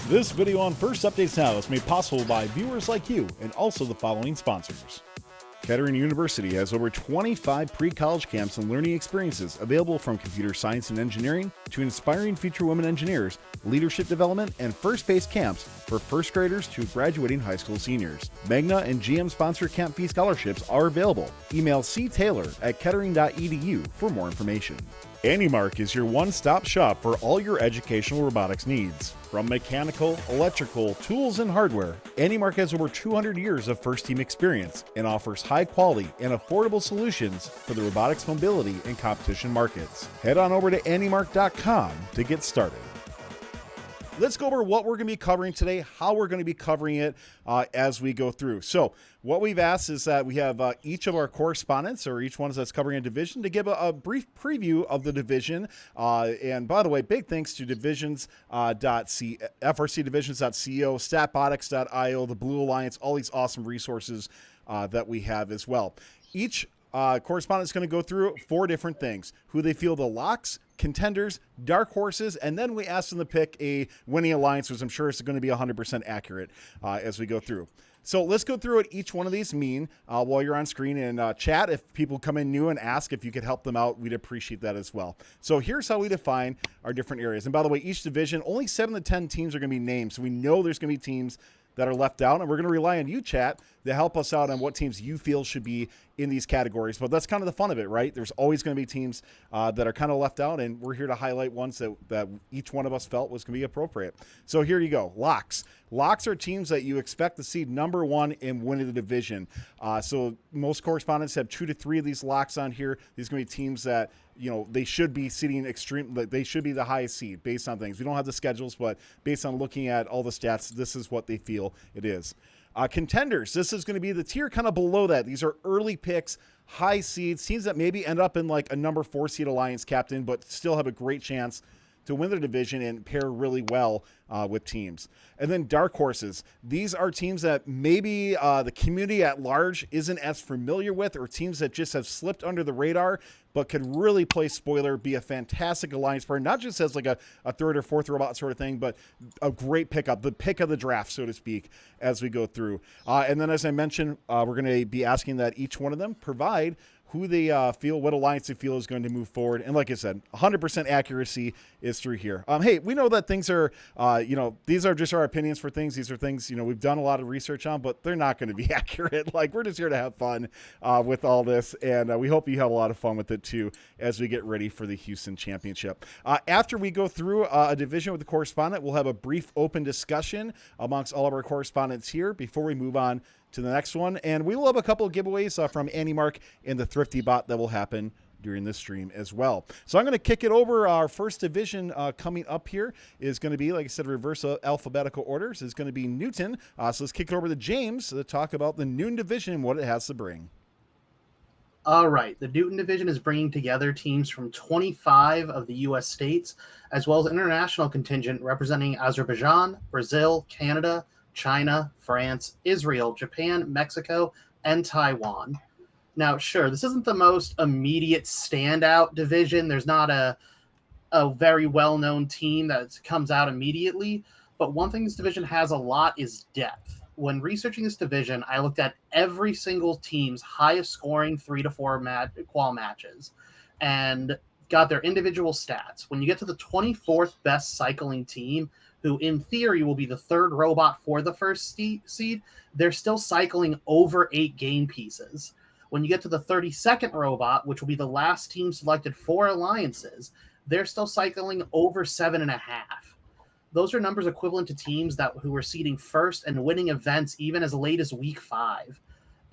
This video on First Updates Now is made possible by viewers like you and also the following sponsors. Kettering University has over 25 pre-college camps and learning experiences available, from computer science and engineering to inspiring future women engineers, leadership development, and first-based camps for first graders to graduating high school seniors. Magna and GM-sponsored camp fee scholarships are available. Email ctaylor@kettering.edu for more information. AnyMark is your one-stop shop for all your educational robotics needs. From mechanical, electrical, tools, and hardware, AnyMark has over 200 years of first-team experience and offers high-quality and affordable solutions for the robotics mobility and competition markets. Head on over to anymark.com to get started. Let's go over what we're going to be covering today, how we're going to be covering it as we go through. So what we've asked is that we have each of our correspondents, or each one that's covering a division, to give a brief preview of the division. And by the way, big thanks to frcdivisions.co, statbotics.io, the Blue Alliance, all these awesome resources that we have as well. Each correspondent is going to go through 4 different things: who they feel the locks, contenders, dark horses, and then we asked them to pick a winning alliance, which I'm sure is going to be 100% accurate as we go through. So let's go through what each one of these mean while you're on screen, and chat. If people come in new and ask if you could help them out, we'd appreciate that as well. So here's how we define our different areas. And by the way, each division, only 7 to 10 teams are going to be named. So we know there's going to be teams that are left out, and we're going to rely on you, chat, to help us out on what teams you feel should be in these categories. But that's kind of the fun of it, right? There's always going to be teams that are kind of left out, and we're here to highlight ones that each one of us felt was going to be appropriate. So here you go. Locks. Locks are teams that you expect to see number 1 and win the division. So most correspondents have 2 to 3 of these locks on here. These are going to be teams that, you know, they should be seeding they should be the highest seed based on things. We don't have the schedules, but based on looking at all the stats, this is what they feel it is. Contenders, this is going to be the tier kind of below that. These are early picks, high seeds, teams that maybe end up in like a number 4 seed alliance captain, but still have a great chance to win the division and pair really well with teams. And then dark horses. These are teams that maybe the community at large isn't as familiar with, or teams that just have slipped under the radar, but could really play spoiler, be a fantastic alliance partner, not just as like a 3rd or 4th robot sort of thing, but a great pickup, the pick of the draft, so to speak, as we go through. And then, as I mentioned, we're going to be asking that each one of them provide who they feel, what alliance they feel is going to move forward. And like I said, 100% accuracy is through here. Hey, we know that things are, these are just our opinions for things. These are things, we've done a lot of research on, but they're not going to be accurate. Like, we're just here to have fun with all this. And we hope you have a lot of fun with it too, as we get ready for the Houston Championship. After we go through a division with the correspondent, we'll have a brief open discussion amongst all of our correspondents here before we move on to the next one. And we will have a couple of giveaways from AnyMark and the Thrifty Bot that will happen during this stream as well. So I'm going to kick it over. Our first division coming up here is going to be, like I said, reverse alphabetical orders. Is going to be Newton. So let's kick it over to James to talk about the Newton division and what it has to bring. All right. The Newton division is bringing together teams from 25 of the U.S. states, as well as an international contingent representing Azerbaijan, Brazil, Canada, China, France, Israel, Japan, Mexico, and Taiwan. Now, sure, this isn't the most immediate standout division. There's not a very well-known team that comes out immediately, but one thing this division has a lot is depth. When researching this division, I looked at every single team's highest scoring 3 to 4 qual matches and got their individual stats. When you get to the 24th best cycling team, who in theory will be the 3rd robot for the first seed, they're still cycling over 8 game pieces. When you get to the 32nd robot, which will be the last team selected for alliances, they're still cycling over 7.5. Those are numbers equivalent to teams who were seeding first and winning events even as late as week 5.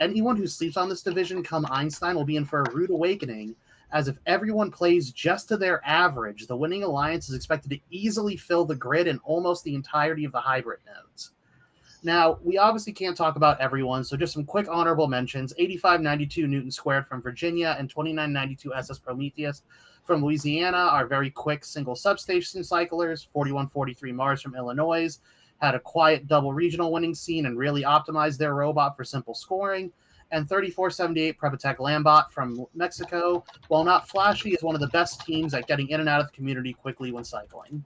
Anyone who sleeps on this division come Einstein will be in for a rude awakening, as if everyone plays just to their average, the winning alliance is expected to easily fill the grid in almost the entirety of the hybrid nodes. Now, we obviously can't talk about everyone, so just some quick honorable mentions. 8592 Newton Squared from Virginia and 2992 SS Prometheus from Louisiana are very quick single substation cyclers. 4143 Mars from Illinois had a quiet double regional winning scene and really optimized their robot for simple scoring. And 3478 Prepatech Lambot from Mexico, while not flashy, is one of the best teams at getting in and out of the community quickly when cycling.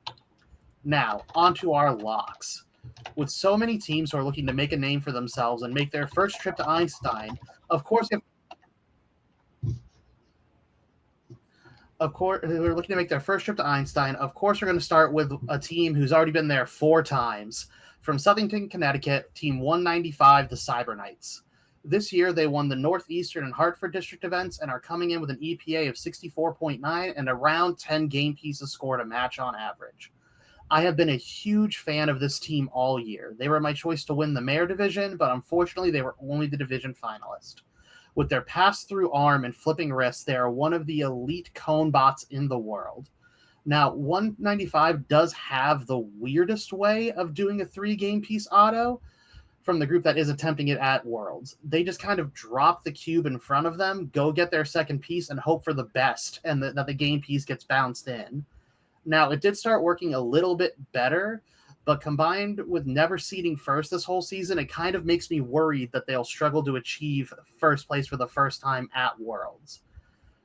Now, onto our locks. With so many teams who are looking to make a name for themselves and make their first trip to Einstein, of course, we're looking to make their first trip to Einstein. Of course, we're going to start with a team who's already been there 4 times. From Southington, Connecticut, Team 195, the Cyber Knights. This year, they won the Northeastern and Hartford District events and are coming in with an EPA of 64.9 and around 10 game pieces scored a match on average. I have been a huge fan of this team all year. They were my choice to win the Mayor Division, but unfortunately, they were only the division finalist. With their pass-through arm and flipping wrists, they are one of the elite cone bots in the world. Now, 195 does have the weirdest way of doing a 3-game piece auto from the group that is attempting it at Worlds. They just kind of drop the cube in front of them, go get their second piece, and hope for the best, and that the game piece gets bounced in. Now, it did start working a little bit better, but combined with never seeding first this whole season, it kind of makes me worried that they'll struggle to achieve first place for the first time at Worlds.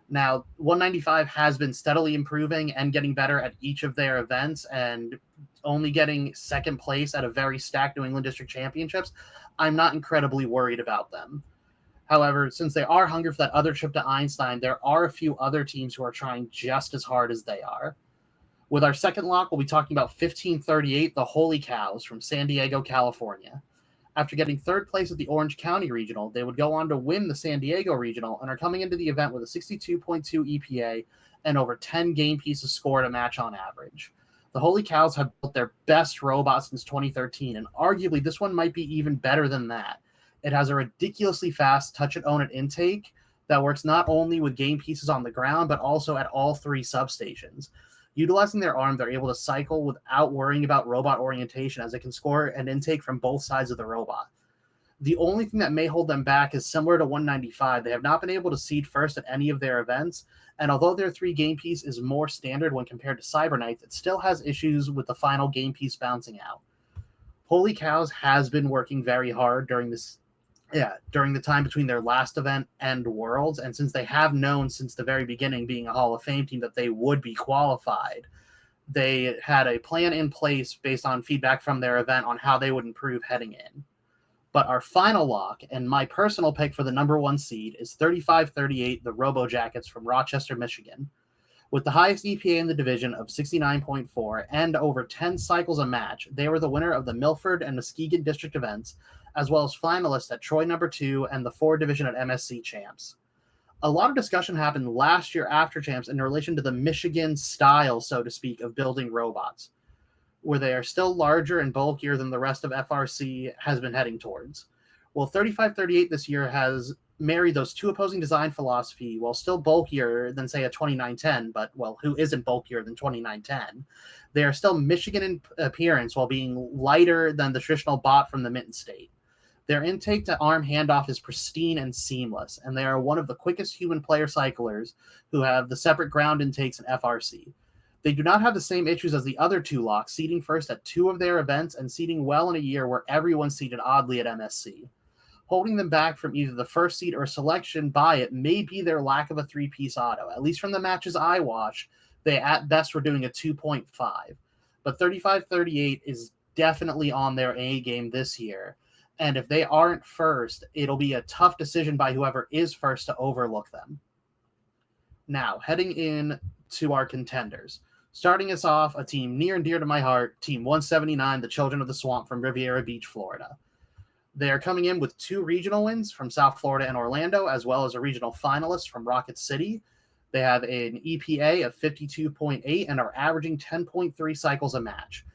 Now, 195 has been steadily improving and getting better at each of their events, and only getting second place at a very stacked New England District Championships. I'm not incredibly worried about them. However, since they are hungry for that other trip to Einstein, there are a few other teams who are trying just as hard as they are. With our second lock, we'll be talking about 1538, the Holy Cows from San Diego, California. After getting third place at the Orange County Regional, they would go on to win the San Diego Regional and are coming into the event with a 62.2 EPA and over 10 game pieces scored a match on average. The Holy Cows have built their best robot since 2013, and arguably this one might be even better than that. It has a ridiculously fast touch-it-own-it intake that works not only with game pieces on the ground, but also at all 3 substations. Utilizing their arm, they're able to cycle without worrying about robot orientation, as it can score an intake from both sides of the robot. The only thing that may hold them back is similar to 195. They have not been able to seed first at any of their events, and although their 3 game piece is more standard when compared to Cyber Knights, it still has issues with the final game piece bouncing out. Holy Cows has been working very hard during the time between their last event and Worlds, and since they have known since the very beginning, being a Hall of Fame team, that they would be qualified, they had a plan in place based on feedback from their event on how they would improve heading in. But our final lock, and my personal pick for the number 1 seed, is 3538, the Robo Jackets from Rochester, Michigan. With the highest EPA in the division of 69.4 and over 10 cycles a match, they were the winner of the Milford and Muskegon district events, as well as finalists at Troy number 2 and the 4 division at MSC Champs. A lot of discussion happened last year after Champs in relation to the Michigan style, so to speak, of building robots, where they are still larger and bulkier than the rest of FRC has been heading towards. Well, 3538 this year has married those 2 opposing design philosophy while still bulkier than, say, a 2910, but, well, who isn't bulkier than 2910? They are still Michigan in appearance while being lighter than the traditional bot from the Mitten State. Their intake to arm handoff is pristine and seamless, and they are one of the quickest human player cyclers who have the separate ground intakes in FRC. They do not have the same issues as the other 2 locks, seeding first at 2 of their events and seeding well in a year where everyone's seeded oddly at MSC. Holding them back from either the first seed or selection by it may be their lack of a 3-piece auto. At least from the matches I watched, they at best were doing a 2.5. But 3538 is definitely on their A game this year. And if they aren't first, it'll be a tough decision by whoever is first to overlook them. Now, heading in to our contenders. Starting us off, a team near and dear to my heart, Team 179, the Children of the Swamp from Riviera Beach, Florida. They are coming in with 2 regional wins from South Florida and Orlando, as well as a regional finalist from Rocket City. They have an EPA of 52.8 and are averaging 10.3 cycles a match.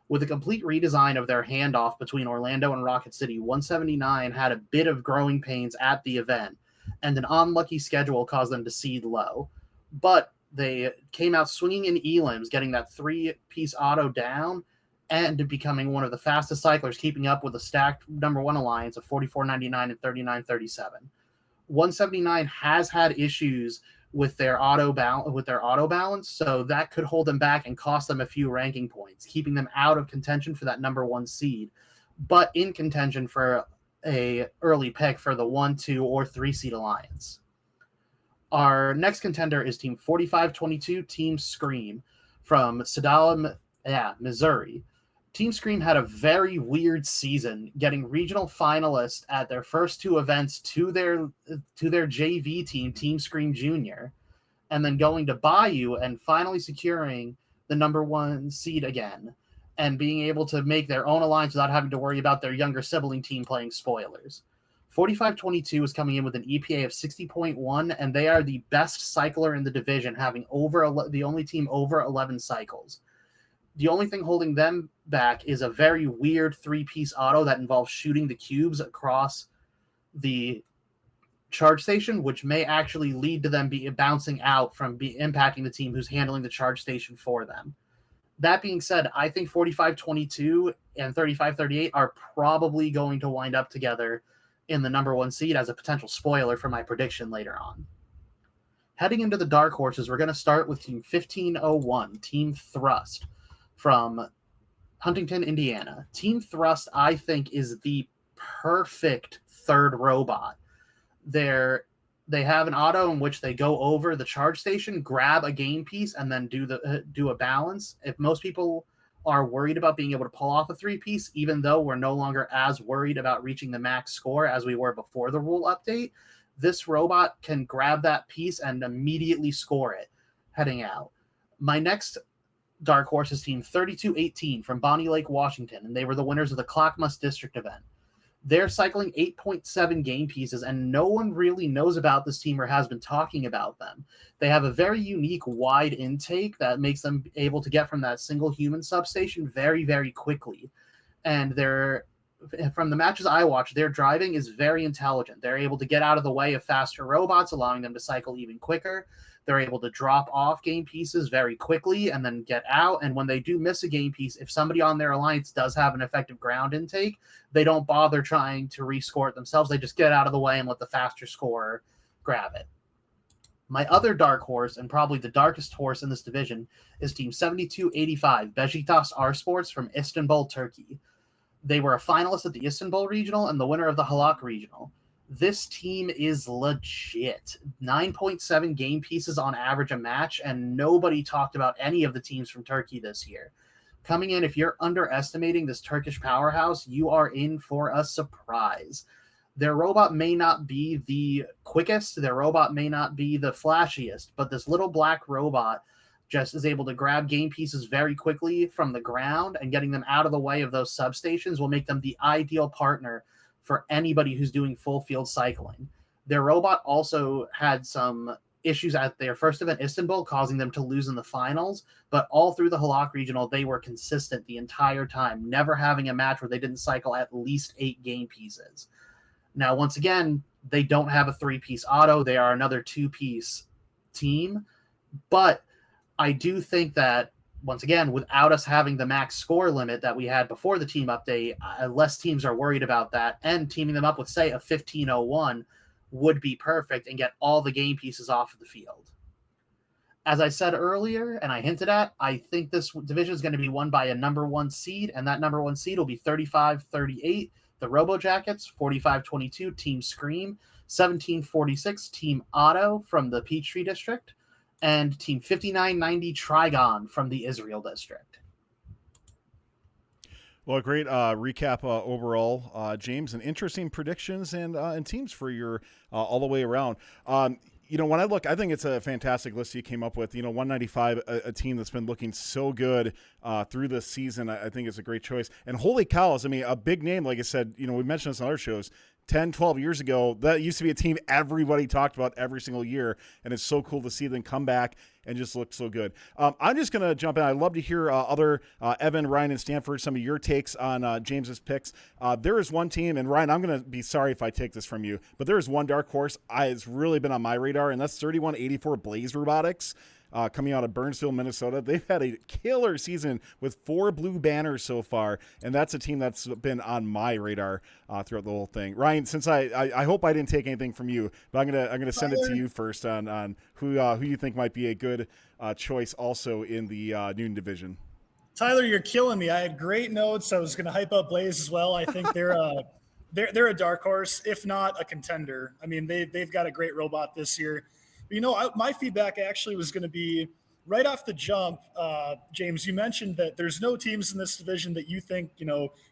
With a complete redesign of their handoff between Orlando and Rocket City, 179 had a bit of growing pains at the event, and an unlucky schedule caused them to seed low. But they came out swinging in elims, getting that 3-piece auto down, and becoming one of the fastest cyclers, keeping up with a stacked number 1 alliance of 44.99 and 39.37. 179 has had issues with their auto balance, so that could hold them back and cost them a few ranking points, keeping them out of contention for that number 1 seed, but in contention for a early pick for the 1, 2, or 3 seed alliance. Our next contender is Team 4522, Team Scream from Sedala, Yeah, Missouri. Team Scream had a very weird season, getting regional finalists at their first two events to their JV team, Team Scream Junior, and then going to Bayou and finally securing the number one seed again, and being able to make their own alliance without having to worry about their younger sibling team playing spoilers. 4522 is coming in with an EPA of 60.1, and they are the best cycler in the division, having the only team over 11 cycles. The only thing holding them back is a very weird three-piece auto that involves shooting the cubes across the charge station, which may actually lead to them bouncing out from impacting the team who's handling the charge station for them. That being said, I think 4522 and 3538 are probably going to wind up together in the number one seed as a potential spoiler for my prediction later on. Heading into the dark horses, we're going to start with Team 1501, Team Thrust from Huntington, Indiana. Team Thrust, I think, is the perfect third robot. They have an auto in which they go over the charge station, grab a game piece, and then do a balance. If most people are worried about being able to pull off a three-piece, even though we're no longer as worried about reaching the max score as we were before the rule update, this robot can grab that piece and immediately score it heading out. My next dark horse is Team 3218 from Bonnie Lake, Washington, and they were the winners of the Clackamas District event. They're cycling 8.7 game pieces, and no one really knows about this team or has been talking about them. They have a very unique wide intake that makes them able to get from that single human substation very, very quickly. And from the matches I watch, their driving is very intelligent. They're able to get out of the way of faster robots, allowing them to cycle even quicker. They're able to drop off game pieces very quickly and then get out. And when they do miss a game piece, if somebody on their alliance does have an effective ground intake, they don't bother trying to rescore it themselves. They just get out of the way and let the faster scorer grab it. My other dark horse, and probably the darkest horse in this division, is Team 7285, Beşiktaş R Sports from Istanbul, Turkey. They were a finalist at the Istanbul Regional and the winner of the Halak Regional. This team is legit. 9.7 game pieces on average a match, and nobody talked about any of the teams from Turkey this year. Coming in, if you're underestimating this Turkish powerhouse, you are in for a surprise. Their robot may not be the quickest, their robot may not be the flashiest, but this little black robot just is able to grab game pieces very quickly from the ground, and getting them out of the way of those substations will make them the ideal partner for anybody who's doing full field cycling. Their robot also had some issues at their first event, Istanbul, causing them to lose in the finals, but all through the Halak Regional, they were consistent the entire time, never having a match where they didn't cycle at least 8 game pieces. Now, once again, they don't have a 3-piece auto. They are another 2-piece team, but I do think that, once again, without us having the max score limit that we had before the team update, less teams are worried about that, and teaming them up with, say, a 1501 would be perfect and get all the game pieces off of the field. As I said earlier, and I hinted at, I think this division is going to be won by a number one seed, and that number one seed will be 35-38, the Robo Jackets, 45-22, Team Scream, 17-46, Team Otto from the Peachtree District, and Team 5990 Trigon from the Israel District. Well, great recap overall, James, and interesting predictions and teams for your all the way around. When I look, I think it's a fantastic list you came up with. 195, a team that's been looking so good through this season. I think it's a great choice. And holy cows, I mean, a big name, like I said, we mentioned this on other shows, 10, 12 years ago, that used to be a team everybody talked about every single year, and it's so cool to see them come back and just look so good. I'm just going to jump in. I'd love to hear other Evan, Ryan, and Stanford, some of your takes on James's picks. There is one team, and Ryan, I'm going to be sorry if I take this from you, but there is one dark horse it's really been on my radar, and that's 3184 Blaze Robotics. Coming out of Burnsville, Minnesota. They've had a killer season with 4 blue banners so far, and that's a team that's been on my radar throughout the whole thing. Ryan, since I hope I didn't take anything from you, but I'm gonna send it to you first on who you think might be a good choice also in the Newton division. Tyler, you're killing me. I had great notes. I was going to hype up Blaze as well. I think they're a dark horse, if not a contender. I mean, they've got a great robot this year. My feedback actually was going to be right off the jump, James, you mentioned that there's no teams in this division that you think,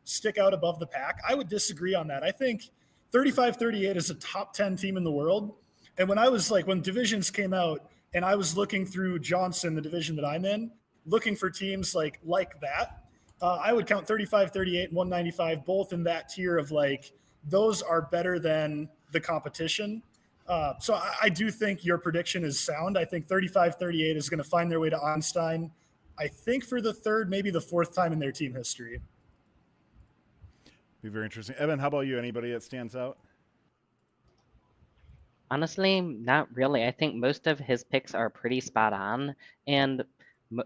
stick out above the pack. I would disagree on that. I think 35-38 is a top 10 team in the world. And when divisions came out and I was looking through Johnson, the division that I'm in, looking for teams like that, I would count 35-38 and 195 both in that tier of those are better than the competition. So I do think your prediction is sound. I think 35-38 is going to find their way to Einstein, I think for the third, maybe the fourth time in their team history. Be very interesting. Evan, how about you? Anybody that stands out? Honestly, not really. I think most of his picks are pretty spot on, and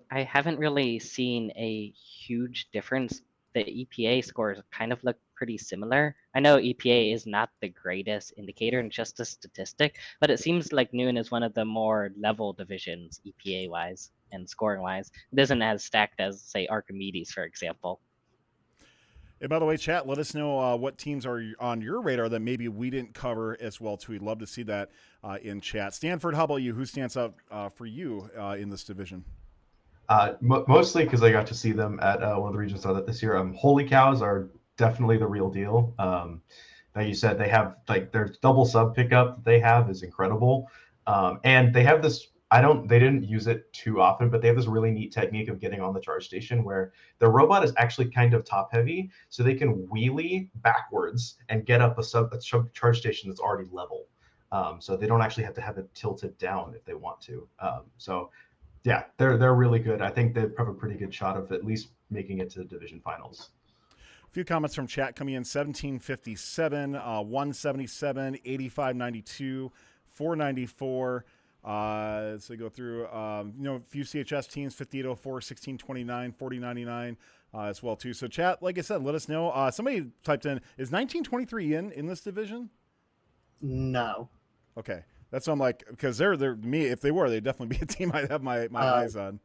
I haven't really seen a huge difference. The EPA scores kind of look pretty similar. I know EPA is not the greatest indicator and just a statistic, but it seems like Newen is one of the more level divisions EPA wise and scoring wise. It isn't as stacked as, say, Archimedes, for example. And by the way, chat, let us know what teams are on your radar that maybe we didn't cover as well, too. We'd love to see that in chat. Stanford, how about you? Who stands out for you in this division? Mostly because I got to see them at one of the regions this year. Holy Cows are definitely the real deal. Like you said, they have their double sub pickup that they have is incredible. And they have this, they didn't use it too often, but they have this really neat technique of getting on the charge station where the robot is actually kind of top heavy. So they can wheelie backwards and get up a charge station that's already level. So they don't actually have to have it tilted down if they want to. Yeah, they're really good. I think they have a pretty good shot of at least making it to the division finals. A few comments from chat coming in: 1757, 177, 8592, 494. So go through, a few CHS teams: 5804, 1629, 4099 as well too. So chat, like I said, let us know. Somebody typed in: is 1923 in this division? No. Okay. That's what I'm like, because they're me. If they were, they'd definitely be a team I'd have my eyes on.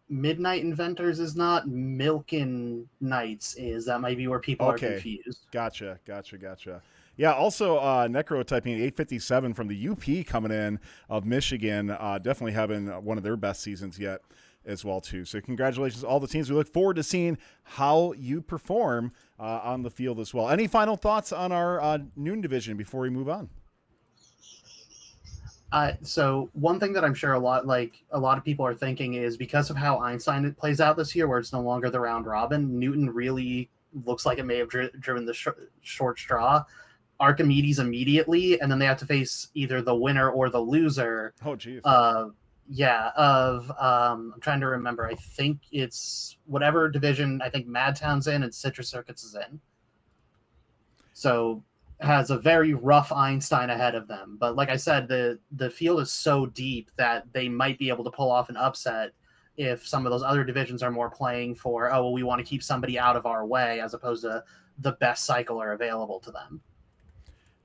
Midnight Inventors is not. Milken Knights is. That might be where people are confused. Gotcha. Yeah, also Necro typing 857 from the UP coming in of Michigan, definitely having one of their best seasons yet as well too. So congratulations to all the teams. We look forward to seeing how you perform on the field as well. Any final thoughts on our noon division before we move on? So one thing that I'm sure a lot of people are thinking is because of how Einstein plays out this year, where it's no longer the round robin, Newton really looks like it may have driven the short straw. Archimedes immediately, and then they have to face either the winner or the loser. Oh, geez. I'm trying to remember. I think it's whatever division. I think Madtown's in and Citrus Circuits is in. So has a very rough Einstein ahead of them. But like I said, the field is so deep that they might be able to pull off an upset if some of those other divisions are more playing for, we want to keep somebody out of our way, as opposed to the best cycler available to them.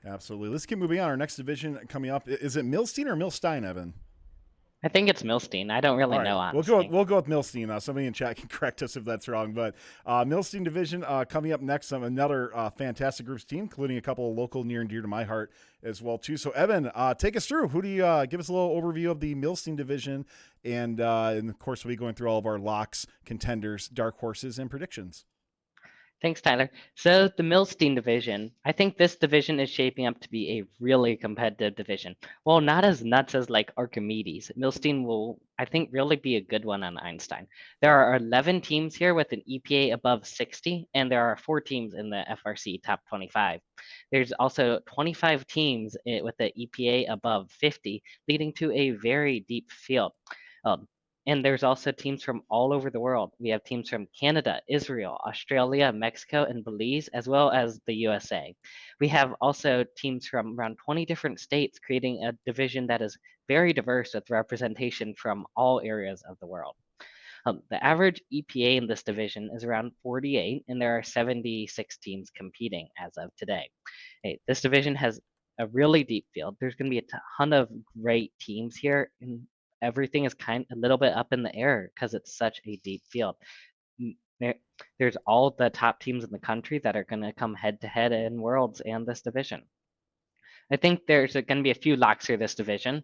Absolutely. Let's keep moving on. Our next division coming up, is it Milstein or Milstein, Evan? I think it's Milstein. I don't really know, honestly. We'll go with Milstein. Somebody in chat can correct us if that's wrong. But Milstein division coming up next. Another fantastic groups team, including a couple of local near and dear to my heart as well too. So Evan, take us through. Who do you give us a little overview of the Milstein division, and of course we'll be going through all of our locks, contenders, dark horses, and predictions. Thanks, Tyler. So the Milstein division, I think this division is shaping up to be a really competitive division. Well, not as nuts as like Archimedes. Milstein will, I think, really be a good one on Einstein. There are 11 teams here with an EPA above 60, and there are 4 teams in the FRC top 25. There's also 25 teams with the EPA above 50, leading to a very deep field. And there's also teams from all over the world. We have teams from Canada, Israel, Australia, Mexico, and Belize, as well as the USA. We have also teams from around 20 different states, creating a division that is very diverse with representation from all areas of the world. The average EPA in this division is around 48, and there are 76 teams competing as of today. This division has a really deep field. There's going to be a ton of great teams here, and everything is a little bit up in the air because it's such a deep field. There's all the top teams in the country that are going to come head to head in Worlds and this division. I think there's going to be a few locks for this division.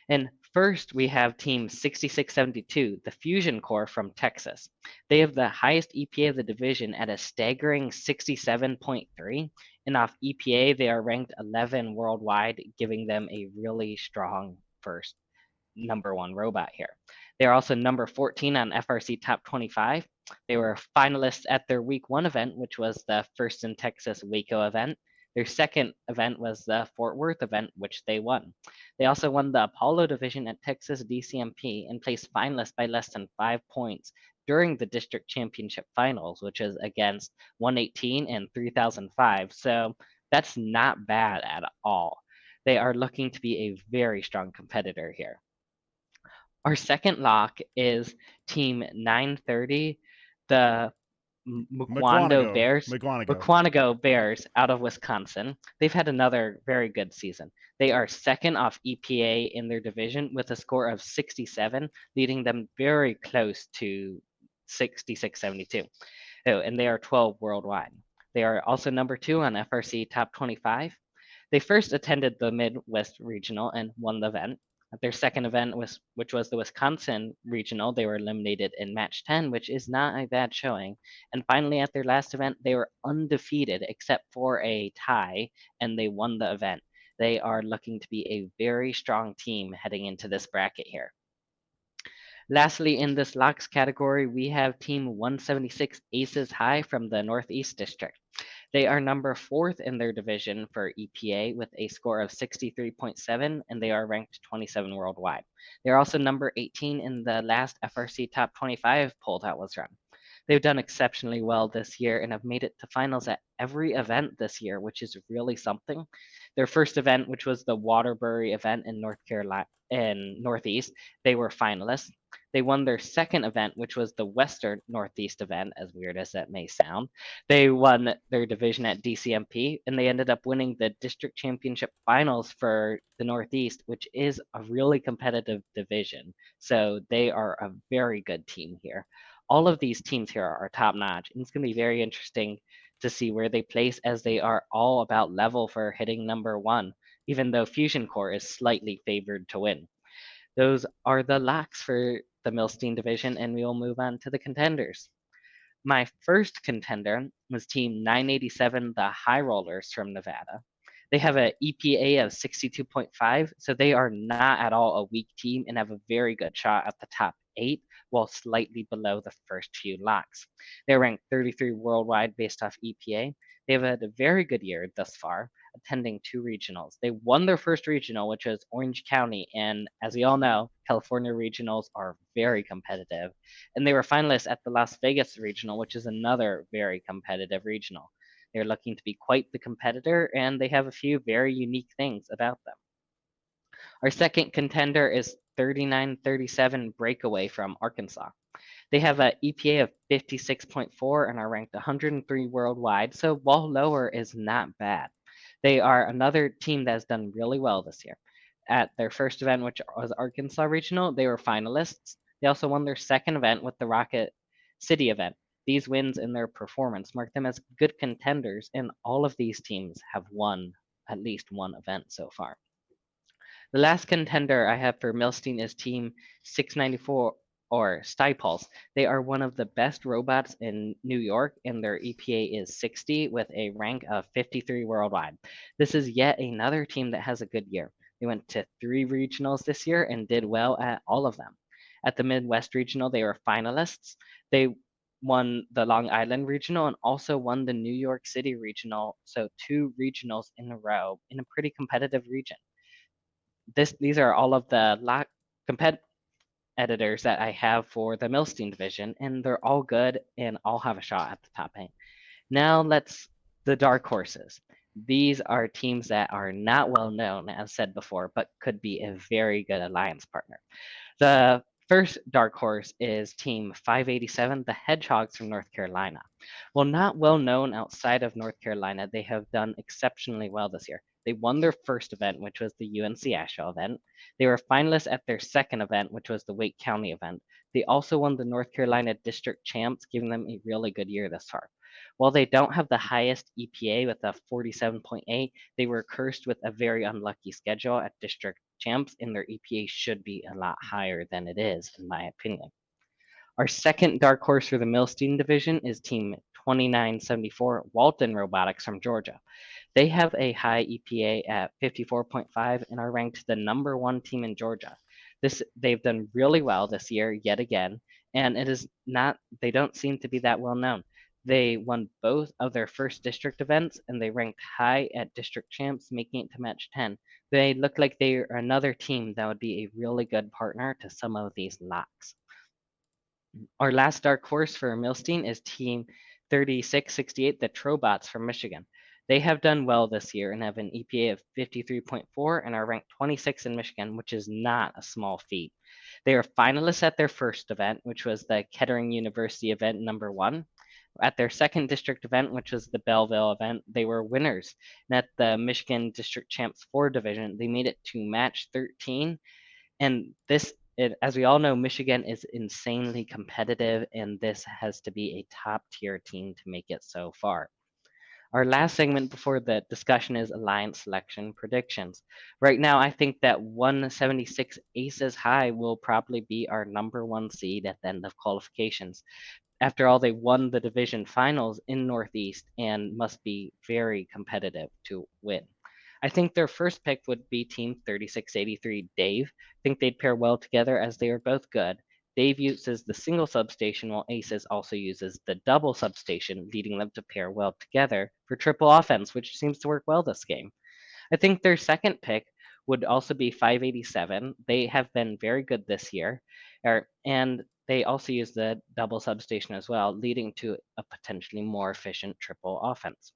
And First, we have Team 6672, the Fusion Core from Texas. They have the highest EPA of the division at a staggering 67.3, and off EPA, they are ranked 11 worldwide, giving them a really strong first number one robot here. They are also number 14 on FRC Top 25. They were finalists at their Week 1 event, which was the first in Texas Waco event. Their second event was the Fort Worth event, which they won. They also won the Apollo division at Texas DCMP and placed finalists by less than 5 points during the district championship finals, which is against 118 and 3005. So that's not bad at all. They are looking to be a very strong competitor here. Our second lock is Team 930, the McWanago Bears out of Wisconsin. They've had another very good season. They are second off EPA in their division with a score of 67, leading them very close to 6672. Oh, and they are 12 worldwide. They are also number 2 on FRC Top 25. They first attended the Midwest Regional and won the event. At their second event, which was the Wisconsin Regional, they were eliminated in match 10, which is not a bad showing. And finally, at their last event, they were undefeated except for a tie, and they won the event. They are looking to be a very strong team heading into this bracket here. Lastly, in this locks category, we have Team 176 Aces High from the Northeast District. They are number 4th in their division for EPA with a score of 63.7, and they are ranked 27 worldwide. They are also number 18 in the last FRC Top 25 poll that was run. They've done exceptionally well this year and have made it to finals at every event this year, which is really something. Their first event, which was the Waterbury event in North Carolina, in Northeast, they were finalists. They won their second event, which was the Western Northeast event, as weird as that may sound. They won their division at DCMP, and they ended up winning the district championship finals for the Northeast, which is a really competitive division. So they are a very good team here. All of these teams here are top notch, and it's going to be very interesting to see where they place, as they are all about level for hitting number 1, even though Fusion Core is slightly favored to win. Those are the locks for the Milstein division, and we will move on to the contenders. My first contender was Team 987, the High Rollers from Nevada. They have an EPA of 62.5, so they are not at all a weak team and have a very good shot at the top 8, while slightly below the first few locks. They're ranked 33 worldwide based off EPA. They've had a very good year thus far, attending 2 regionals. They won their first regional, which was Orange County, and as we all know, California regionals are very competitive. And they were finalists at the Las Vegas regional, which is another very competitive regional. They're looking to be quite the competitor, and they have a few very unique things about them. Our second contender is 3937 Breakaway from Arkansas. They have an EPA of 56.4 and are ranked 103 worldwide, so while lower is not bad. They are another team that has done really well this year. At their first event, which was Arkansas Regional, they were finalists. They also won their second event with the Rocket City event. These wins in their performance mark them as good contenders, and all of these teams have won at least one event so far. The last contender I have for Milstein is Team 694, or Stipulse. They are one of the best robots in New York, and their EPA is 60 with a rank of 53 worldwide. This is yet another team that has a good year. They went to 3 regionals this year and did well at all of them. At the Midwest Regional, they were finalists. They won the Long Island Regional and also won the New York City Regional, so 2 regionals in a row in a pretty competitive region. These are all of the competitors that I have for the Milstein division, and they're all good and all have a shot at the top 8. Now the dark horses. These are teams that are not well known, as said before, but could be a very good alliance partner. The first dark horse is Team 587, the Hedgehogs from North Carolina. While not well known outside of North Carolina, they have done exceptionally well this year. They won their first event, which was the UNC Asheville event. They were finalists at their second event, which was the Wake County event. They also won the North Carolina District Champs, giving them a really good year thus far. While they don't have the highest EPA with a 47.8, they were cursed with a very unlucky schedule at district champs, and their EPA should be a lot higher than it is, in my opinion. Our second dark horse for the Milstein division is Team 2974 Walton Robotics from Georgia. They have a high EPA at 54.5 and are ranked the #1 team in Georgia. They've done really well this year yet again, and they don't seem to be that well known. They won both of their first district events, and they ranked high at district champs, making it to match 10. They look like they are another team that would be a really good partner to some of these locks. Our last dark horse for Milstein is Team 3668, the Trobots from Michigan. They have done well this year and have an EPA of 53.4 and are ranked 26 in Michigan, which is not a small feat. They are finalists at their first event, which was the Kettering University event #1. At their second district event, which was the Belleville event, they were winners. And at the Michigan District Champs 4 division, they made it to match 13. And as we all know, Michigan is insanely competitive, and this has to be a top tier team to make it so far. Our last segment before the discussion is Alliance selection predictions. Right now, I think that 176 Aces High will probably be our #1 seed at the end of qualifications. After all, they won the division finals in Northeast and must be very competitive to win. I think their first pick would be Team 3683 Dave. I think they'd pair well together as they are both good. Dave uses the single substation while Aces also uses the double substation, leading them to pair well together for triple offense, which seems to work well this game. I think their second pick would also be 587. They have been very good this year, and they also use the double substation as well, leading to a potentially more efficient triple offense.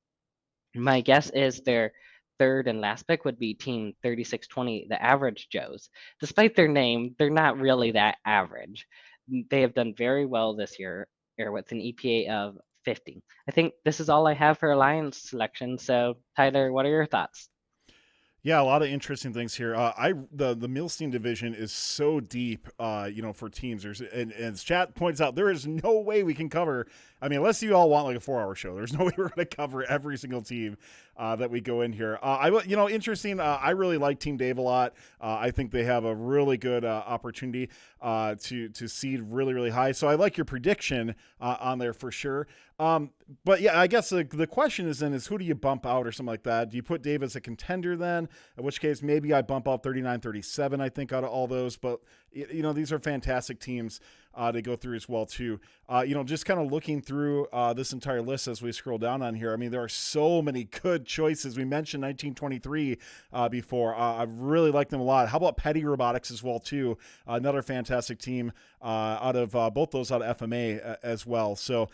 My guess is their third and last pick would be Team 3620, the Average Joes. Despite their name, they're not really that average. They have done very well this year with an EPA of 50. I think this is all I have for Alliance selection. So, Tyler, what are your thoughts? Yeah, a lot of interesting things here. The Milstein division is so deep, for teams. And as chat points out, there is no way we can cover. I mean, unless you all want like a 4-hour show, there's no way we're going to cover every single team that we go in here. Interesting. I really like Team Dave a lot. I think they have a really good opportunity to seed really, really high. So I like your prediction on there for sure. But yeah, I guess the question is who do you bump out or something like that? Do you put Dave as a contender then? In which case, maybe I bump out 39-37, I think, out of all those. But, these are fantastic teams to go through as well, too. Just kind of looking through this entire list as we scroll down on here. I mean, there are so many good choices. We mentioned 1923 before. I really like them a lot. How about Petty Robotics as well, too? Another fantastic team out of both those out of FMA as well. So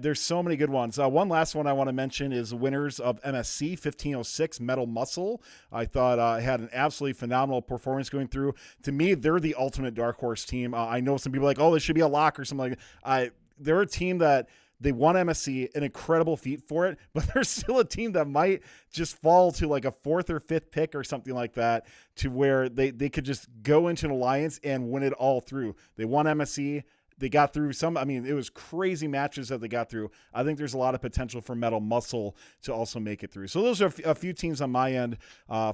there's so many good ones. One last one I want to mention is the winners of MSC 1506 Metal Muscle. I thought had an absolutely phenomenal performance going through. To me, they're the ultimate dark horse team. I know some people are like, oh, this should be a lock or something like that. They're a team that they won MSC, an incredible feat for it, but they're still a team that might just fall to like a 4th or 5th pick or something like that, to where they could just go into an alliance and win it all through. They won MSC. They got through it was crazy matches that they got through. I think there's a lot of potential for Metal Muscle to also make it through. So those are a few teams on my end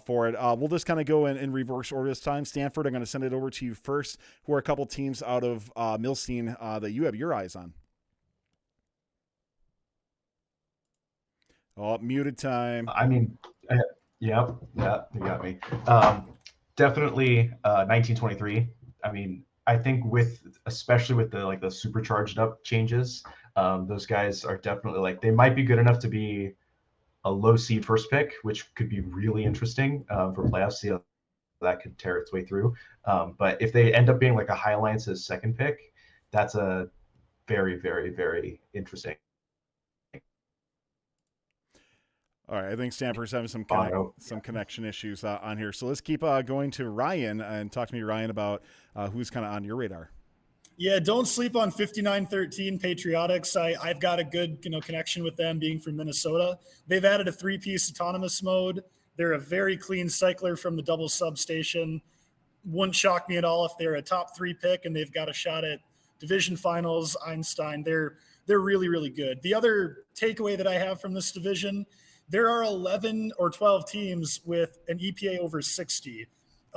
for it. We'll just kind of go in reverse order this time. Stanford, I'm going to send it over to you first. Who are a couple teams out of Milstein that you have your eyes on? Oh, muted time. I mean, yeah, you got me. Definitely 1923. I mean, I think especially with the supercharged up changes, those guys are definitely they might be good enough to be a low seed first pick, which could be really interesting for playoffs. See how that could tear its way through. But if they end up being like a high alliance's second pick, that's a very, very, very interesting. All right, I think Stanford's having some connection issues on here. So let's keep going to Ryan and talk to me, Ryan, about who's kind of on your radar. Yeah, don't sleep on 5913 Patriotics. I've got a good connection with them, being from Minnesota. They've added a 3-piece autonomous mode. They're a very clean cycler from the double substation. Wouldn't shock me at all if they're a top 3 pick and they've got a shot at division finals. Einstein, they're they're really, really good. The other takeaway that I have from this division, there are 11 or 12 teams with an EPA over 60.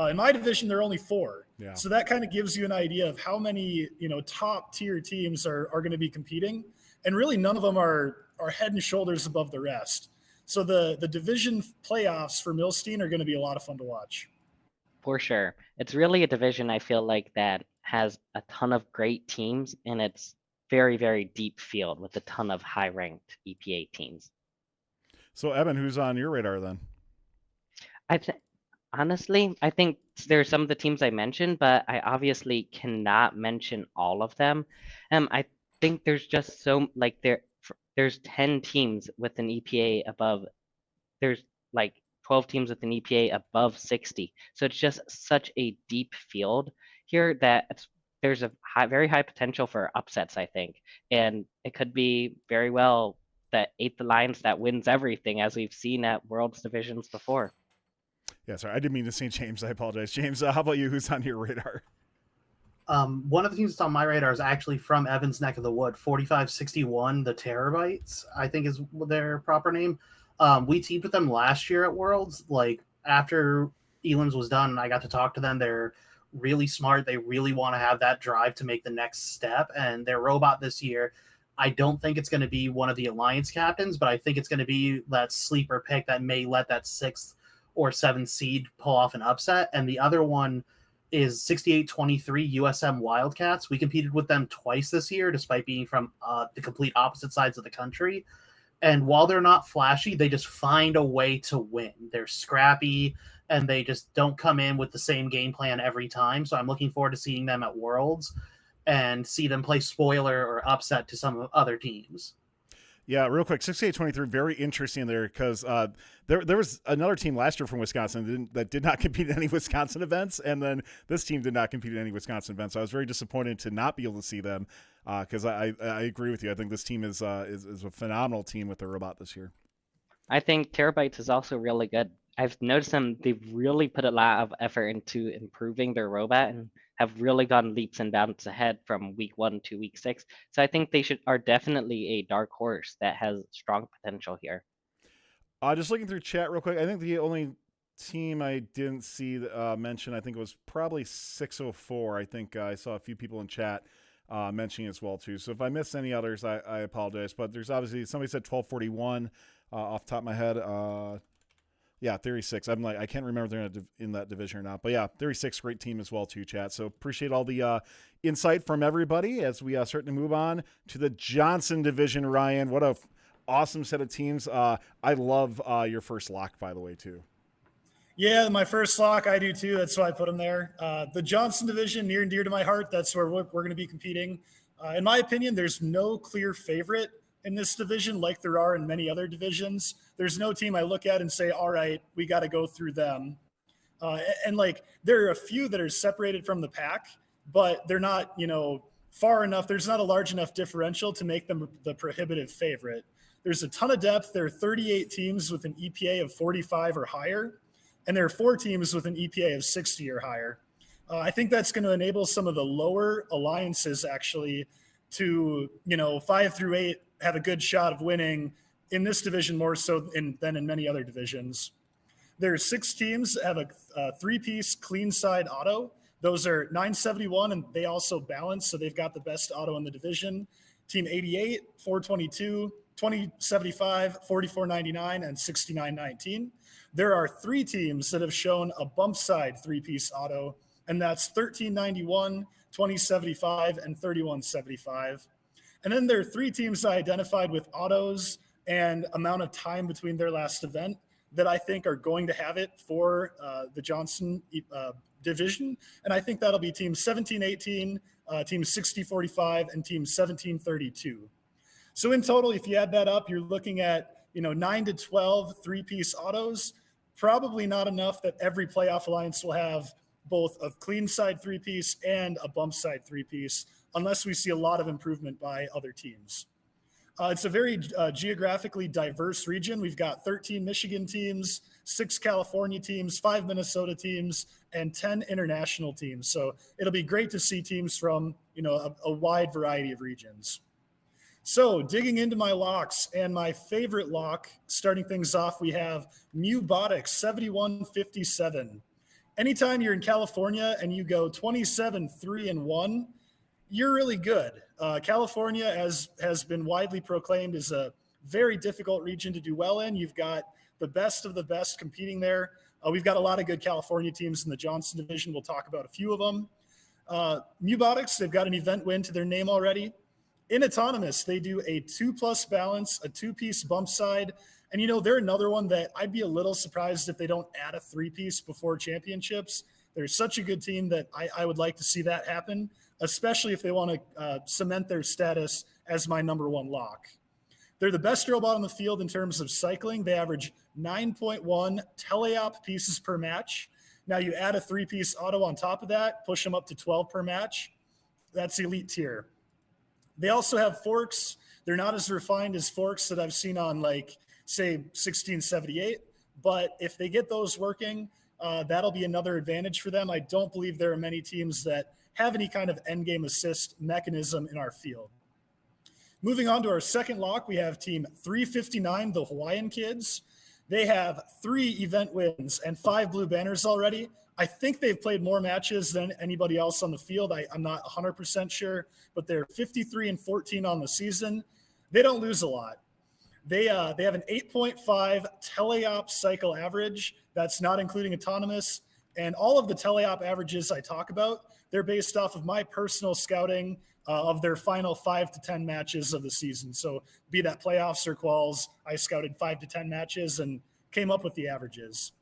In my division, there are only 4. Yeah. So that kind of gives you an idea of how many, top tier teams are going to be competing. And really none of them are head and shoulders above the rest. So the division playoffs for Milstein are going to be a lot of fun to watch. For sure. It's really a division I feel like that has a ton of great teams, and it's very, very deep field with a ton of high ranked EPA teams. So Evan, who's on your radar then? Honestly, I think there's some of the teams I mentioned, but I obviously cannot mention all of them. I think there's just there's 10 teams with an EPA above. There's like 12 teams with an EPA above 60. So it's just such a deep field here that there's a very high potential for upsets, I think. And it could be very well the 8th Alliance that wins everything, as we've seen at Worlds divisions before. Yeah, sorry, I didn't mean to say James. I apologize. James, how about you? Who's on your radar? One of the teams that's on my radar is actually from Evan's neck of the wood, 4561, the Terabytes, I think is their proper name. We teamed with them last year at Worlds. Like, after Elims was done, I got to talk to them. They're really smart. They really want to have that drive to make the next step. And their robot this year, I don't think it's going to be one of the Alliance captains, but I think it's going to be that sleeper pick that may let that 6th or 7th seed pull off an upset. And the other one is 6823 USM Wildcats. We competed with them twice this year, despite being from the complete opposite sides of the country. And while they're not flashy, they just find a way to win. They're scrappy, and they just don't come in with the same game plan every time. So I'm looking forward to seeing them at Worlds and see them play spoiler or upset to some other teams. Yeah, real quick, 6823, very interesting there because there was another team last year from Wisconsin that did not compete in any Wisconsin events, and then this team did not compete in any Wisconsin events. So I was very disappointed to not be able to see them because I agree with you. I think this team is a phenomenal team with their robot this year. I think Terabytes is also really good. I've noticed they've really put a lot of effort into improving their robot and have really gone leaps and bounds ahead from week 1 to week 6. So I think they are definitely a dark horse that has strong potential here. Just looking through chat real quick, I think the only team I didn't see mention, I think it was probably 604. I think I saw a few people in chat mentioning as well too. So if I missed any others, I apologize. But there's obviously somebody said 1241 off the top of my head. Yeah, Theory 6. I'm like, I can't remember if they're in that division or not. But yeah, Theory 6, great team as well too, chat. So appreciate all the insight from everybody as we start to move on to the Johnson division. Ryan, what a awesome set of teams. I love your first lock, by the way, too. Yeah, my first lock, I do too. That's why I put them there. The Johnson division, near and dear to my heart. That's where we're going to be competing. In my opinion, there's no clear favorite in this division like there are in many other divisions. There's no team I look at and say, all right, we got to go through them. And like, there are a few that are separated from the pack, but they're not, far enough. There's not a large enough differential to make them the prohibitive favorite. There's a ton of depth. There are 38 teams with an EPA of 45 or higher, and there are 4 teams with an EPA of 60 or higher. I think that's going to enable some of the lower alliances actually to, 5 through 8 have a good shot of winning in this division more so than in many other divisions. There are 6 teams that have a 3-piece clean side auto. Those are 971, and they also balance, so they've got the best auto in the division. Team 88, 422, 2075, 4499, and 6919. There are 3 teams that have shown a bump side 3-piece auto, and that's 1391, 2075, and 3175. And then there are 3 teams I identified with autos and amount of time between their last event that I think are going to have it for the Johnson division. And I think that'll be team 1718, team 6045, and team 1732. So in total, if you add that up, you're looking at 9 to 12 3-piece autos. Probably not enough that every playoff alliance will have both a clean side 3-piece and a bump side 3-piece, unless we see a lot of improvement by other teams. It's a very geographically diverse region. We've got 13 Michigan teams, 6 California teams, 5 Minnesota teams, and 10 international teams. So it'll be great to see teams from a wide variety of regions. So digging into my locks, and my favorite lock, starting things off, we have Robotics 7157. Anytime you're in California and you go 27-3-1, you're really good. California has been widely proclaimed as a very difficult region to do well in. You've got the best of the best competing there. We've got a lot of good California teams in the Johnson division. We'll talk about a few of them. Robotics, they've got an event win to their name already. In autonomous, they do a 2+ balance, a 2-piece bump side. And, they're another one that I'd be a little surprised if they don't add a 3-piece before championships. They're such a good team that I would like to see that happen, especially if they want to cement their status as my number one lock. They're the best robot on the field in terms of cycling. They average 9.1 teleop pieces per match. Now you add a 3-piece auto on top of that, push them up to 12 per match. That's elite tier. They also have forks. They're not as refined as forks that I've seen on, say, 1678. But if they get those working, that'll be another advantage for them. I don't believe there are many teams that have any kind of endgame assist mechanism in our field. Moving on to our second lock, we have Team 359, the Hawaiian Kids. They have 3 event wins and 5 blue banners already. I think they've played more matches than anybody else on the field. I'm not 100% sure, but they're 53-14 on the season. They don't lose a lot. They have an 8.5 teleop cycle average. That's not including autonomous. And all of the teleop averages I talk about, they're based off of my personal scouting of their final 5 to 10 matches of the season. So be that playoffs or quals, I scouted 5 to 10 matches and came up with the averages.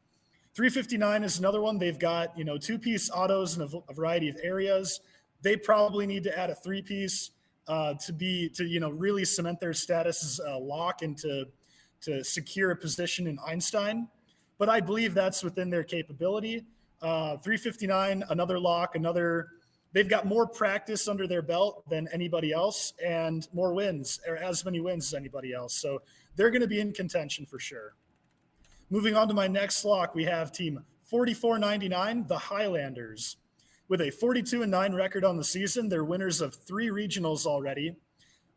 359 is another one. They've got, 2-piece autos in a variety of areas. They probably need to add a 3-piece to really cement their status as a lock and to secure a position in Einstein. But I believe that's within their capability. 359, another lock, they've got more practice under their belt than anybody else and more wins, or as many wins as anybody else. So they're going to be in contention for sure. Moving on to my next lock, we have Team 4499, the Highlanders. With a 42-9 record on the season, they're winners of 3 regionals already.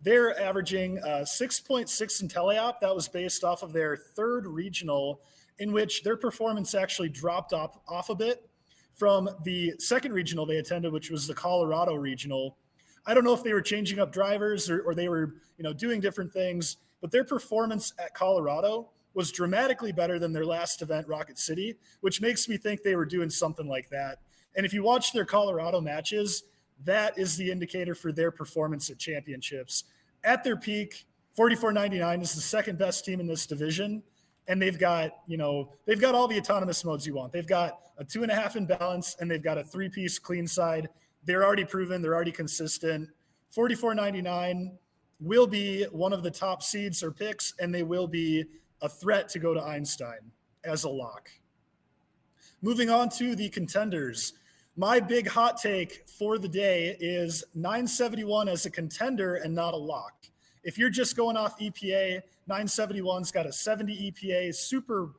They're averaging 6.6 in teleop. That was based off of their 3rd regional, in which their performance actually dropped off a bit from the 2nd regional they attended, which was the Colorado regional. I don't know if they were changing up drivers or they were, doing different things, but their performance at Colorado was dramatically better than their last event, Rocket City, which makes me think they were doing something like that. And if you watch their Colorado matches, that is the indicator for their performance at championships. At their peak, 4499 is the 2nd best team in this division. And they've got all the autonomous modes you want. They've got a 2.5 in balance, and they've got a 3-piece clean side. They're already proven. They're already consistent. 4499 will be one of the top seeds or picks, and they will be a threat to go to Einstein as a lock. Moving on to the Contenders. My big hot take for the day is 971 as a contender and not a lock. If you're just going off EPA, 971's got a 70 EPA, super,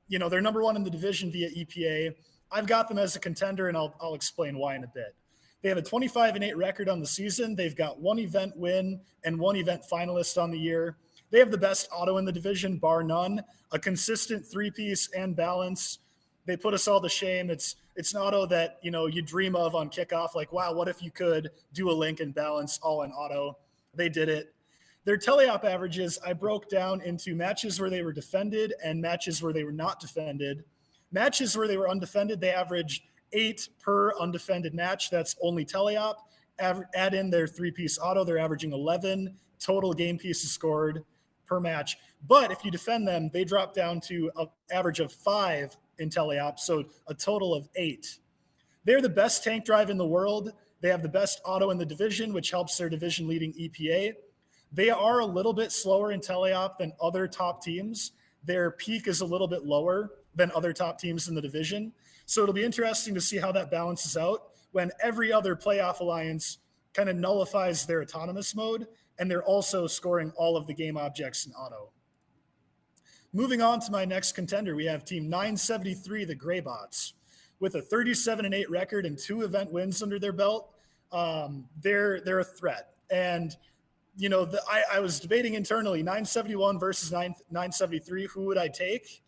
they're number 1 in the division via EPA. I've got them as a contender, and I'll explain why in a bit. They have a 25-8 record on the season. They've got 1 event win and 1 event finalist on the year. They have the best auto in the division, bar none, a consistent 3-piece and balance. They put us all to shame. It's an auto that, you dream of on kickoff, like, wow, what if you could do a link and balance all in auto? They did it. Their teleop averages, I broke down into matches where they were defended and matches where they were not defended. Matches where they were undefended, they average 8 per undefended match. That's only teleop. Add in their 3-piece auto, they're averaging 11 total game pieces scored per match. But if you defend them, they drop down to an average of 5 in teleop, so a total of 8. They're the best tank drive in the world. They have the best auto in the division, which helps their division-leading EPA. They are a little bit slower in teleop than other top teams. Their peak is a little bit lower than other top teams in the division. So it'll be interesting to see how that balances out when every other playoff alliance kind of nullifies their autonomous mode, and they're also scoring all of the game objects in auto. Moving on to my next contender, we have Team 973, the Greybots. With a 37-8 record and 2 event wins under their belt, they're a threat. And I was debating internally 971 versus 973. Who would I take?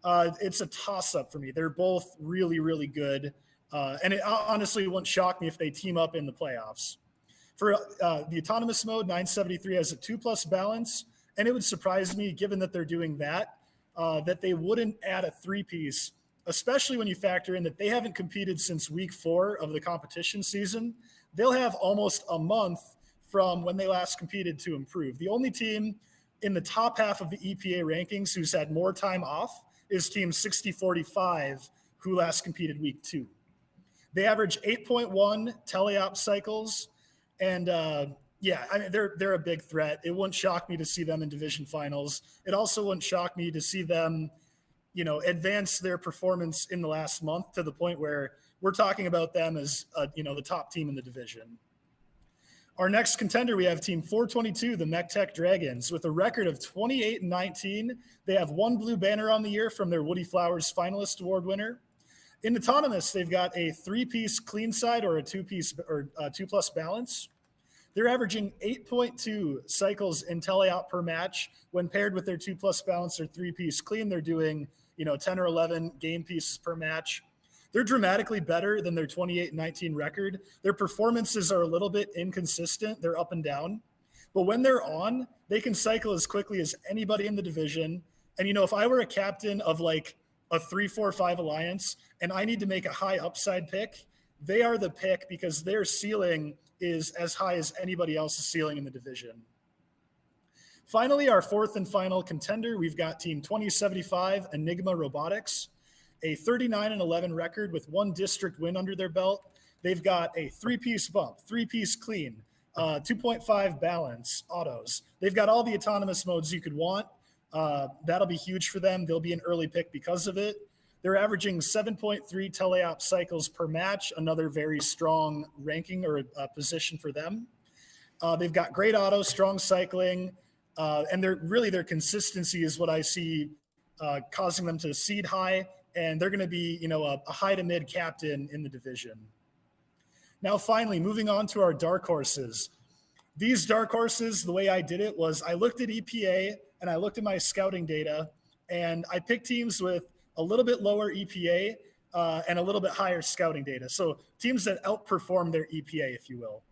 It's a toss-up for me. They're both really, really good. And it honestly wouldn't shock me if they team up in the playoffs. For the autonomous mode, 973 has a 2+ balance. And it would surprise me, given that they're doing that, that they wouldn't add a 3-piece, especially when you factor in that they haven't competed since week 4 of the competition season. They'll have almost a month from when they last competed to improve. The only team in the top half of the EPA rankings who's had more time off is team 6045, who last competed week 2. They average 8.1 teleop cycles, and they're a big threat. It wouldn't shock me to see them in division finals. It also wouldn't shock me to see them, advance their performance in the last month to the point where we're talking about them as, the top team in the division. Our next contender, we have team 422, the MechTech Dragons, with a record of 28-19. They have 1 blue banner on the year from their Woody Flowers Finalist Award winner. In autonomous, they've got a 3-piece clean side or a 2-piece or 2+ balance. They're averaging 8.2 cycles in teleop per match. When paired with their 2+ balance or 3-piece clean, they're doing 10 or 11 game pieces per match. They're dramatically better than their 28-19 record. Their performances are a little bit inconsistent. They're up and down. But when they're on, they can cycle as quickly as anybody in the division. And, if I were a captain of like a 3-4-5 alliance and I need to make a high upside pick, they are the pick because their ceiling is as high as anybody else's ceiling in the division. Finally, our 4th and final contender, we've got team 2075, Enigma Robotics. A 39-11 record with 1 district win under their belt. They've got a 3-piece bump, 3-piece clean, 2.5 balance, autos. They've got all the autonomous modes you could want. That'll be huge for them. They'll be an early pick because of it. They're averaging 7.3 teleop cycles per match, another very strong ranking or position for them. They've got great autos, strong cycling, and their consistency is what I see causing them to seed high. And they're going to be, a high to mid captain in the division. Now, finally, moving on to our dark horses. These dark horses, the way I did it was I looked at EPA and I looked at my scouting data, and I picked teams with a little bit lower EPA and a little bit higher scouting data. So teams that outperform their EPA, if you will.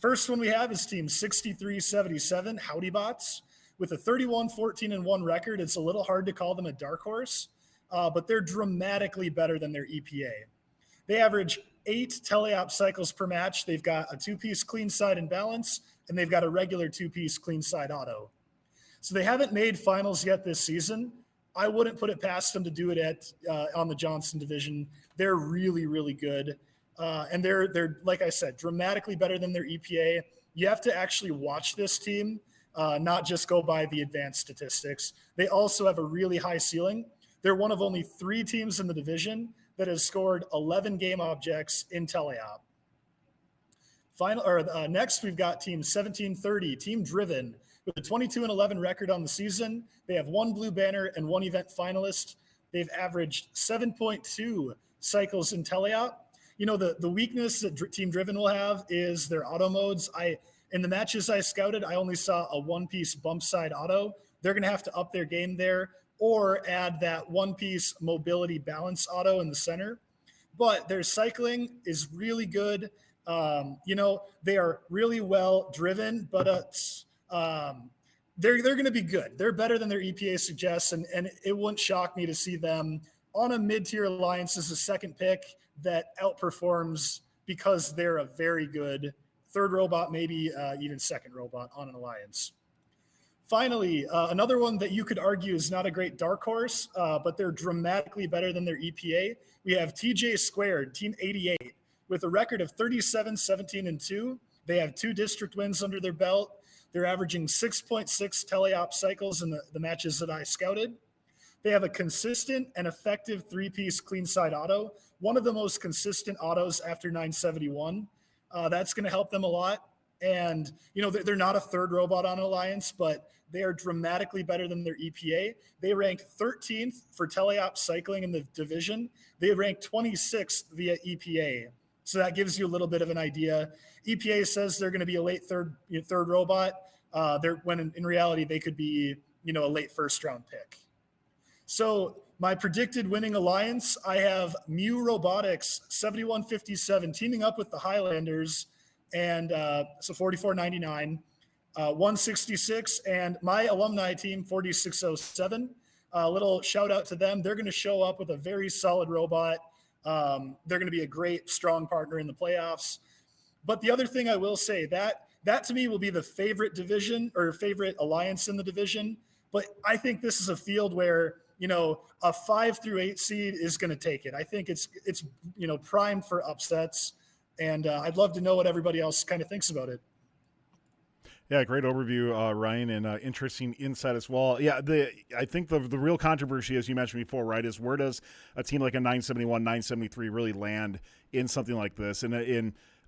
First one we have is team 6377, Howdy Bots. With a 31-14-1 record, it's a little hard to call them a dark horse. But they're dramatically better than their EPA. They average 8 teleop cycles per match. They've got a 2-piece clean side and balance, and they've got a regular 2-piece clean side auto. So they haven't made finals yet this season. I wouldn't put it past them to do it on the Johnson division. They're really, really good. And they're, like I said, dramatically better than their EPA. You have to actually watch this team, not just go by the advanced statistics. They also have a really high ceiling. They're one of only 3 teams in the division that has scored 11 game objects in teleop. Next, we've got team 1730, Team Driven, with a 22-11 record on the season. They have 1 blue banner and 1 event finalist. They've averaged 7.2 cycles in teleop. The weakness that Team Driven will have is their auto modes. In the matches I scouted, I only saw a 1-piece bump side auto. They're going to have to up their game there, or add that 1-piece mobility balance auto in the center. But their cycling is really good. They are really well driven, but they're going to be good. They're better than their EPA suggests, and it wouldn't shock me to see them on a mid-tier alliance as a second pick that outperforms because they're a very good 3rd robot, maybe even 2nd robot on an alliance. Finally, another one that you could argue is not a great dark horse, but they're dramatically better than their EPA. We have TJ Squared, Team 88, with a record of 37-17-2. They have 2 district wins under their belt. They're averaging 6.6 teleop cycles in the matches that I scouted. They have a consistent and effective 3-piece clean side auto, one of the most consistent autos after 971. That's going to help them a lot. And, they're not a 3rd robot on Alliance, but they are dramatically better than their EPA. They rank 13th for teleop cycling in the division. They rank 26th via EPA. So that gives you a little bit of an idea. EPA says they're going to be a late third robot. when in reality they could be, a late first round pick. So my predicted winning alliance, I have Robotics 7157 teaming up with the Highlanders, and so 4499, 166, and my alumni team 4607. A little shout out to them. They're going to show up with a very solid robot. They're going to be a great, strong partner in the playoffs. But the other thing I will say, that to me will be the favorite division or favorite alliance in the division. But I think this is a field where, a 5 through 8 seed is going to take it. I think it's primed for upsets, and I'd love to know what everybody else kind of thinks about it. Yeah, great overview, Ryan, and interesting insight as well. Yeah, I think the real controversy, as you mentioned before, right, is where does a team like a 971, 973 really land in something like this? And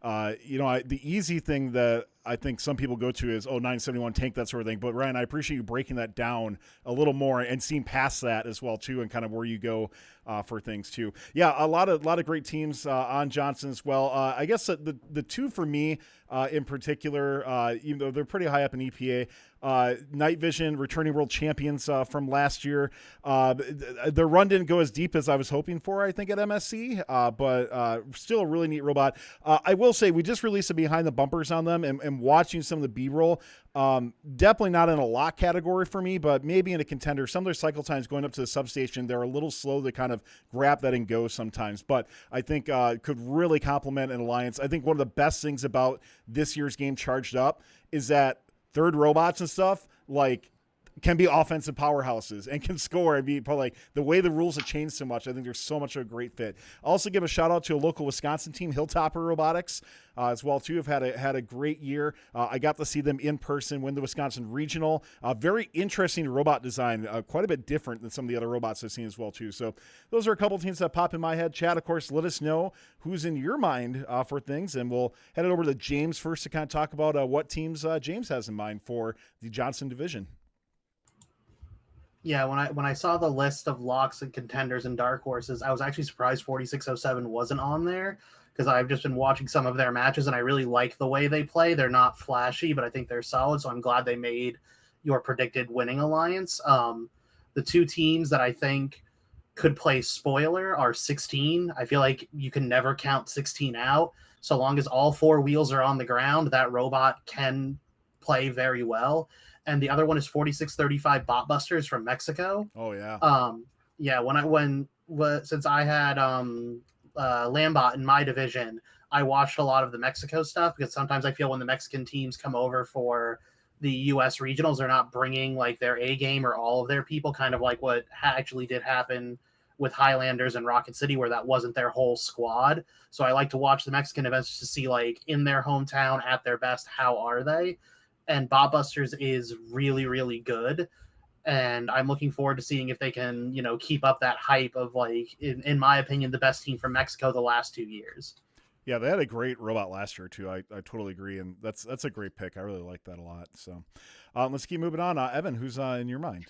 the easy thing that I think some people go to is, 971 tank, that sort of thing. But Ryan, I appreciate you breaking that down a little more and seeing past that as well too, and kind of where you go for things too. Yeah, a lot of great teams on Johnson as well. I guess the two for me in particular, even though they're pretty high up in EPA, Night Vision, returning world champions from last year. Their run didn't go as deep as I was hoping for, I think, at MSC, but still a really neat robot. I will say we just released a behind the bumpers on them, and watching some of the B-roll, definitely not in a lock category for me, but maybe in a contender. Some of their cycle times going up to the substation, they're a little slow to kind of grab that and go sometimes, but I think could really complement an alliance. I think one of the best things about this year's game Charged Up is that third robots and stuff can be offensive powerhouses and can score and be like the way the rules have changed so much. I think there's so much of a great fit. I'll also give a shout out to a local Wisconsin team, Hilltopper Robotics, as well too. Have had a great year. I got to see them in person win the Wisconsin Regional. Very interesting robot design, quite a bit different than some of the other robots I've seen as well too. So those are a couple teams that pop in my head. Chad, of course, let us know who's in your mind for things, and we'll head it over to James first to kind of talk about what teams James has in mind for the Johnson division. Yeah, when I saw the list of locks and contenders and dark horses, I was actually surprised 4607 wasn't on there, because I've just been watching some of their matches and I really like the way they play. They're not flashy, but I think they're solid, so I'm glad they made your predicted winning alliance. The two teams that I think could play spoiler are 16. I feel like you can never count 16 out. So long as all four wheels are on the ground, that robot can play very well. And the other one is 4635 Botbusters from Mexico. Oh yeah. Since I had Lambot in my division, I watched a lot of the Mexico stuff, because sometimes I feel when the Mexican teams come over for the U.S. regionals, they're not bringing like their A game or all of their people, kind of like what actually did happen with Highlanders and Rocket City, where that wasn't their whole squad. So I like to watch the Mexican events to see, like, in their hometown at their best, how are they? And Botbusters is really, really good. And I'm looking forward to seeing if they can, keep up that hype of, like, in my opinion, the best team from Mexico the last 2 years. Yeah, they had a great robot last year too. I totally agree, and that's a great pick. I really like that a lot. So let's keep moving on. Evan, who's in your mind?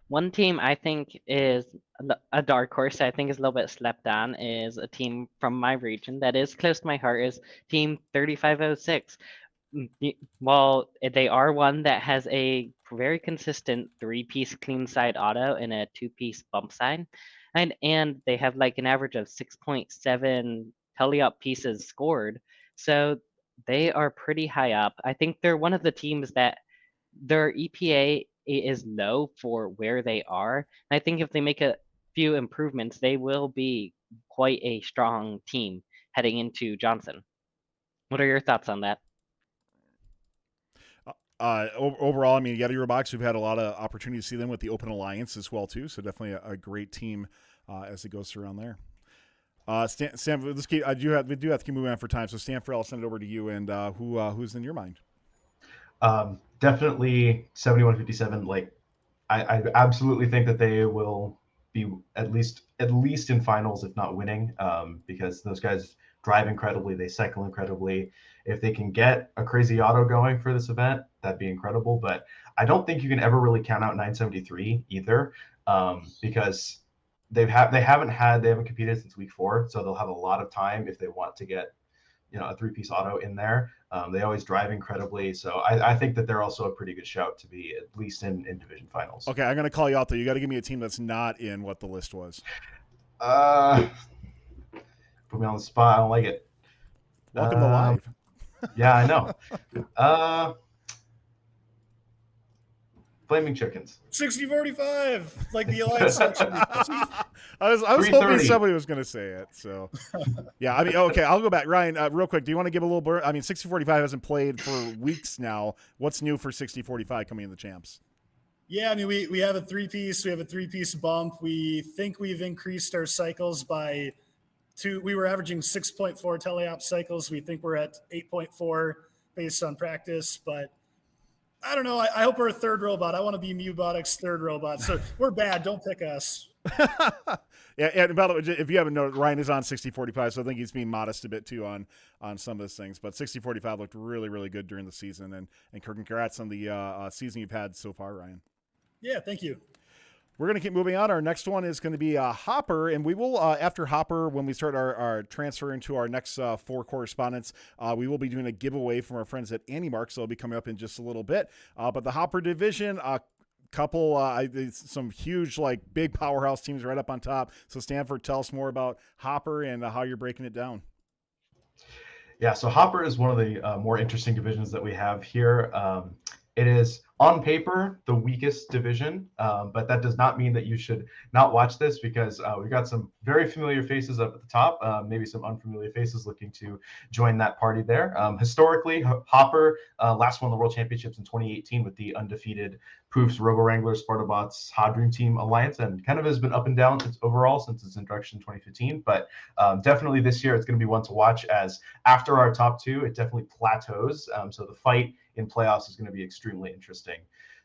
One team I think is a dark horse, I think is a little bit slept on, is a team from my region that is close to my heart, is Team 3506. Well, they are one that has a very consistent 3-piece clean side auto and a 2-piece bump side, and they have like an average of 6.7 tele-up pieces scored, so they are pretty high up. I think they're one of the teams that their EPA is low for where they are, and I think if they make a few improvements, they will be quite a strong team heading into Johnson. What are your thoughts on that? Overall, I mean, Yeti Robotics, we've had a lot of opportunity to see them with the Open Alliance as well too. So definitely a great team as it goes around there. Sam, we do have to keep moving on for time. So Stanford, I'll send it over to you. And who's in your mind? Definitely 7157. Like, I absolutely think that they will be at least in finals, if not winning, because those guys drive incredibly, they cycle incredibly. If they can get a crazy auto going for this event, that'd be incredible. But I don't think you can ever really count out 973 either, because they haven't competed since week 4, so they'll have a lot of time if they want to get a three-piece auto in there. They always drive incredibly. So I think that they're also a pretty good shout to be at least in division finals. Okay, I'm going to call you out, though. You got to give me a team that's not in what the list was. Put me on the spot. I don't like it. Welcome to live. Yeah, I know. Flaming Chickens. 60-45, like the Alliance section. I was hoping somebody was going to say it. So, yeah, I mean, okay, I'll go back. Ryan, real quick, do you want to give a little burn? I mean, 60-45 hasn't played for weeks now. What's new for 60-45 coming in the champs? Yeah, I mean, we have a three-piece. We have a three-piece bump. We think we've increased our cycles by 2. We were averaging 6.4 teleop cycles. We think we're at 8.4 based on practice, but I don't know. I hope we're a third robot. I want to be Robotics' third robot. So we're bad. Don't pick us. Yeah, and by the way, if you haven't noticed, Ryan is on 60-45, so I think he's being modest a bit too on some of those things. But 60-45 looked really, really good during the season, and congrats on the season you've had so far, Ryan. Yeah, thank you. We're going to keep moving on. Our next one is going to be Hopper, and we will, after Hopper, when we start our transfer into our next 4 correspondents, we will be doing a giveaway from our friends at AndyMark, so it'll be coming up in just a little bit. But the Hopper division, some huge, big powerhouse teams right up on top. So Stanford, tell us more about Hopper and how you're breaking it down. Yeah, so Hopper is one of the more interesting divisions that we have here. It is, on paper, the weakest division, but that does not mean that you should not watch this, because we've got some very familiar faces up at the top, maybe some unfamiliar faces looking to join that party there. Historically, Hopper last won the World Championships in 2018 with the undefeated Poofs, Robo Wranglers, Spartabots, Hot Dream Team Alliance, and kind of has been up and down overall since its introduction in 2015. But definitely this year, it's going to be one to watch, as after our top 2, it definitely plateaus. So the fight in playoffs is going to be extremely interesting.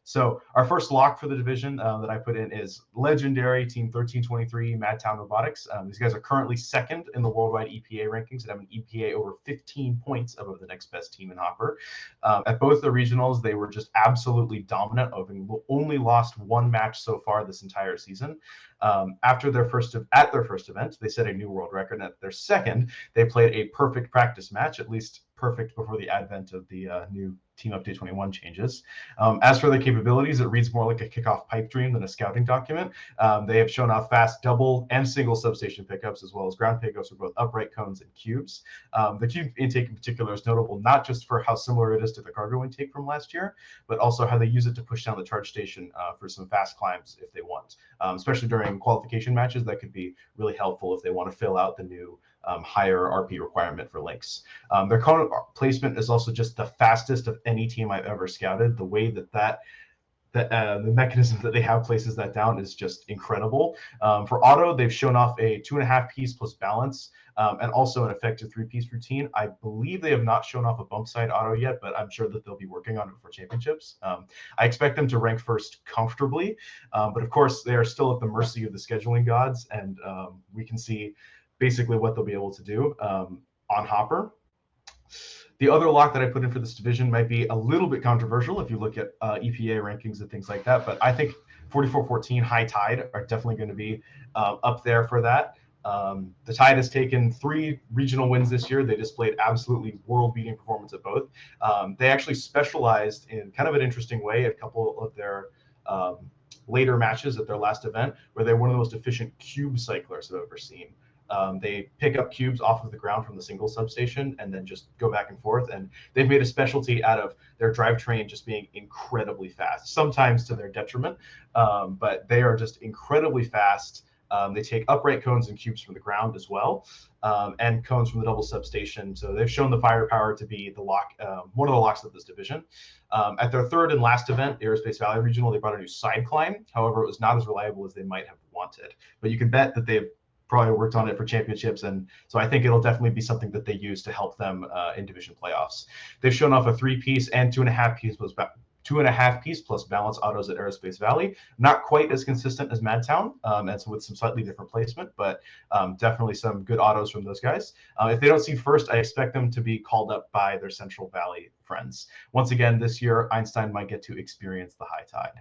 So our first lock for the division that I put in is legendary Team 1323 Madtown Robotics. These guys are currently second in the worldwide EPA rankings and have an EPA over 15 points above the next best team in Hopper. At both the regionals, they were just absolutely dominant, having only lost 1 match so far this entire season. At their first event, they set a new world record. And at their second, they played a perfect practice match, at least perfect before the advent of the new Team Update 21 changes. As for the capabilities, it reads more like a kickoff pipe dream than a scouting document. They have shown off fast double and single substation pickups, as well as ground pickups for both upright cones and cubes. The cube intake in particular is notable not just for how similar it is to the cargo intake from last year, but also how they use it to push down the charge station for some fast climbs if they want. Especially during qualification matches, that could be really helpful if they want to fill out the new higher RP requirement for links. Their cone placement is also just the fastest of any team I've ever scouted. The way that the mechanism that they have places that down is just incredible. For auto, they've shown off a 2.5 piece plus balance, and also an effective 3-piece routine. I believe they have not shown off a bump side auto yet, but I'm sure that they'll be working on it for championships. I expect them to rank first comfortably, but of course they are still at the mercy of the scheduling gods, and we can see basically what they'll be able to do on Hopper. The other lock that I put in for this division might be a little bit controversial if you look at EPA rankings and things like that, but I think 44-14 High Tide are definitely going to be up there for that. The Tide has taken 3 regional wins this year. They displayed absolutely world-beating performance at both. They actually specialized in kind of an interesting way at a couple of their later matches at their last event, where they're one of the most efficient cube cyclers I've ever seen. They pick up cubes off of the ground from the single substation and then just go back and forth. And they've made a specialty out of their drivetrain just being incredibly fast, sometimes to their detriment, but they are just incredibly fast. They take upright cones and cubes from the ground as well, and cones from the double substation. So they've shown the firepower to be the lock, one of the locks of this division. At their third and last event, Aerospace Valley Regional, they brought a new side climb. However, it was not as reliable as they might have wanted. But you can bet that they've probably worked on it for championships, and so I think it'll definitely be something that they use to help them in division playoffs. They've shown off a 3-piece and 2.5 piece plus balance autos at Aerospace Valley. Not quite as consistent as Madtown, and so with some slightly different placement, but definitely some good autos from those guys. If they don't see first, I expect them to be called up by their Central Valley friends. Once again, this year, Einstein might get to experience the High Tide.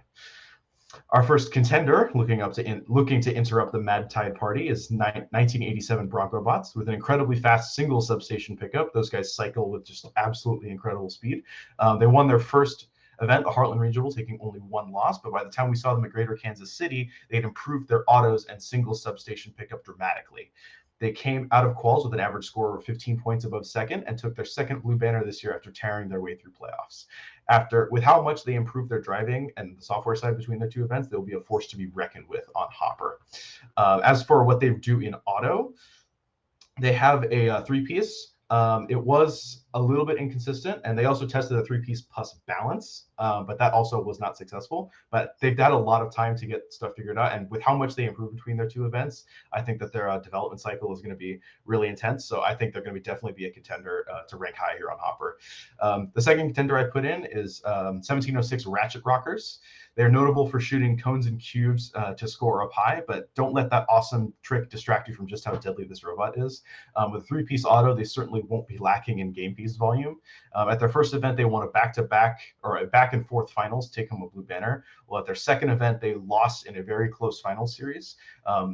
Our first contender looking to interrupt the Mad Tide party is 1987 Bronco Bots with an incredibly fast single substation pickup. Those guys cycle with just absolutely incredible speed. They won their first event, the Heartland Regional, taking only one loss. But by the time we saw them at Greater Kansas City, they had improved their autos and single substation pickup dramatically. They came out of quals with an average score of 15 points above second and took their second blue banner this year after tearing their way through playoffs. With how much they improved their driving and the software side between the two events, they'll be a force to be reckoned with on Hopper. As for what they do in auto, they have a three-piece. It was a little bit inconsistent, and they also tested a three-piece plus balance, but that also was not successful. But they've had a lot of time to get stuff figured out, and with how much they improved between their two events, I think that their development cycle is going to be really intense. So I think they're going to definitely be a contender to rank high here on Hopper. The second contender I put in is 1706 Ratchet Rockers. They're notable for shooting cones and cubes to score up high, but don't let that awesome trick distract you from just how deadly this robot is. With a three-piece auto, they certainly won't be lacking in game piece volume. At their first event, they won a back-to-back or a back and forth finals, take home a blue banner. Well, at their second event, they lost in a very close finals series.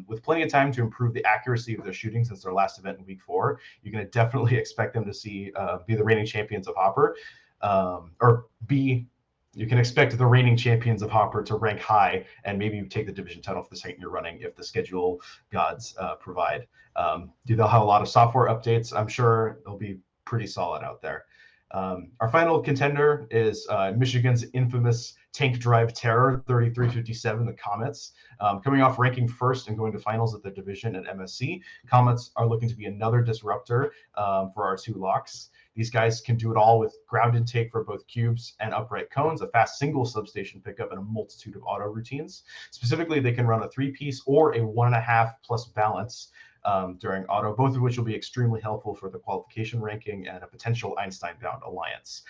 With plenty of time to improve the accuracy of their shooting since their last event in week 4, you're going to definitely expect them to be the reigning champions of Hopper, you can expect the reigning champions of Hopper to rank high and maybe take the division title for the second year running if the schedule gods provide. They'll have a lot of software updates. I'm sure they'll be pretty solid out there. Our final contender is Michigan's infamous tank drive terror, 3357, the Comets. Coming off ranking first and going to finals at their division at MSC, Comets are looking to be another disruptor for our two locks. These guys can do it all with ground intake for both cubes and upright cones, a fast single substation pickup, and a multitude of auto routines. Specifically, they can run a three-piece or a 1.5 plus balance during auto, both of which will be extremely helpful for the qualification ranking and a potential Einstein-bound alliance.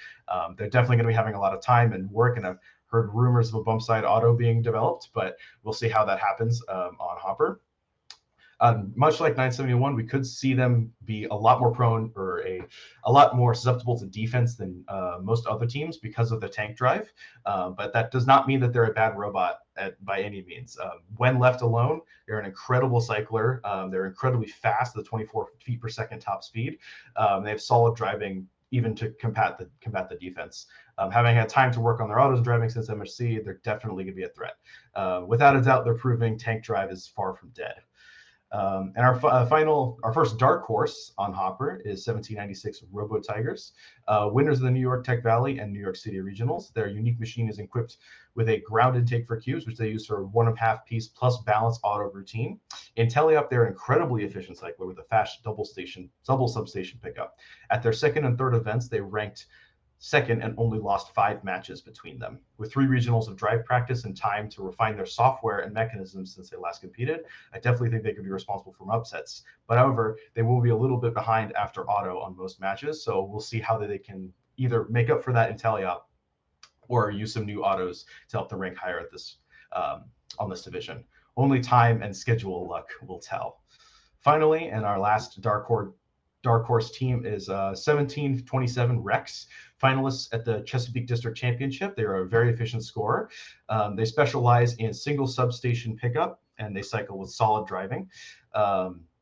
They're definitely going to be having a lot of time and work, and I've heard rumors of a bump side auto being developed, but we'll see how that happens on Hopper. Much like 971, we could see them be a lot more prone or a lot more susceptible to defense than most other teams because of the tank drive. But that does not mean that they're a bad robot by any means. When left alone, they're an incredible cycler. They're incredibly fast, the 24 feet per second top speed. They have solid driving even to combat the defense. Having had time to work on their autos driving since MSC, they're definitely going to be a threat. Without a doubt, they're proving tank drive is far from dead. And our first dark horse on Hopper is 1796 Robo Tigers, winners of the New York Tech Valley and New York City regionals. Their unique machine is equipped with a ground intake for cubes, which they use for 1.5 piece plus balance auto routine. In teleup, they're an incredibly efficient cycler with a fast double substation pickup. At their second and third events, they ranked second and only lost 5 matches between them. With 3 regionals of drive practice and time to refine their software and mechanisms since they last competed, I definitely think they could be responsible for upsets. But however, they will be a little bit behind after auto on most matches, so we'll see how they can either make up for that in teleup or use some new autos to help them rank higher at this on this division. Only time and schedule luck will tell. Finally, and our last dark horse team is 1727 Rex, finalists at the Chesapeake District Championship. They are a very efficient scorer. They specialize in single substation pickup, and they cycle with solid driving.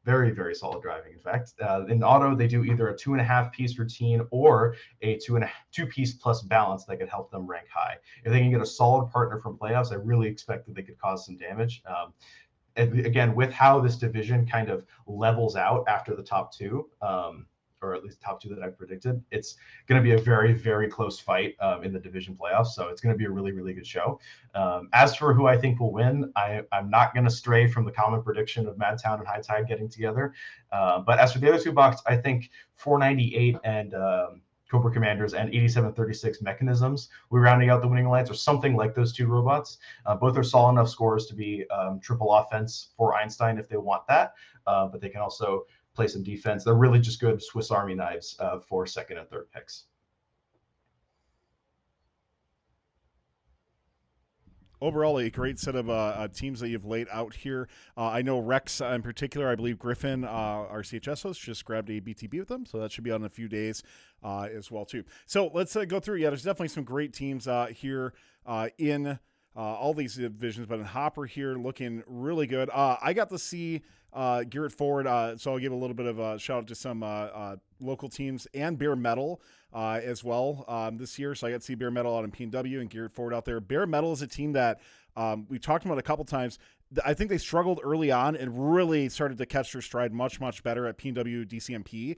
Very, very solid driving, in fact. In auto, they do either a 2.5 piece routine or a 2 piece plus balance that could help them rank high. If they can get a solid partner from playoffs, I really expect that they could cause some damage. And again, with how this division kind of levels out after the top 2, or at least top 2 that I've predicted, it's going to be a very, very close fight in the division playoffs. So it's going to be a really, really good show. As for who I think will win, I'm not going to stray from the common prediction of Madtown and High Tide getting together. But as for the other 2 box, I think 498 and Cobra Commanders and 8736 Mechanisms, we're rounding out the winning alliance, or something like those 2 robots. Both are solid enough scores to be triple offense for Einstein if they want that, but they can also play some defense. They're really just good Swiss Army knives for second and third picks. Overall, a great set of teams that you've laid out here. I know Rex in particular, I believe Griffin, our CHS host, just grabbed a BTB with them, so that should be out in a few days as well, too. So let's go through. Yeah, there's definitely some great teams here in all these divisions, but in Hopper here looking really good. I got to see Garrett Ford, so I'll give a little bit of a shout out to some local teams and Bare Metal as well this year. So I got to see Bare Metal out in PNW and Garrett Ford out there. Bare Metal is a team that we talked about a couple times. I think they struggled early on and really started to catch their stride much, much better at PNW DCMP.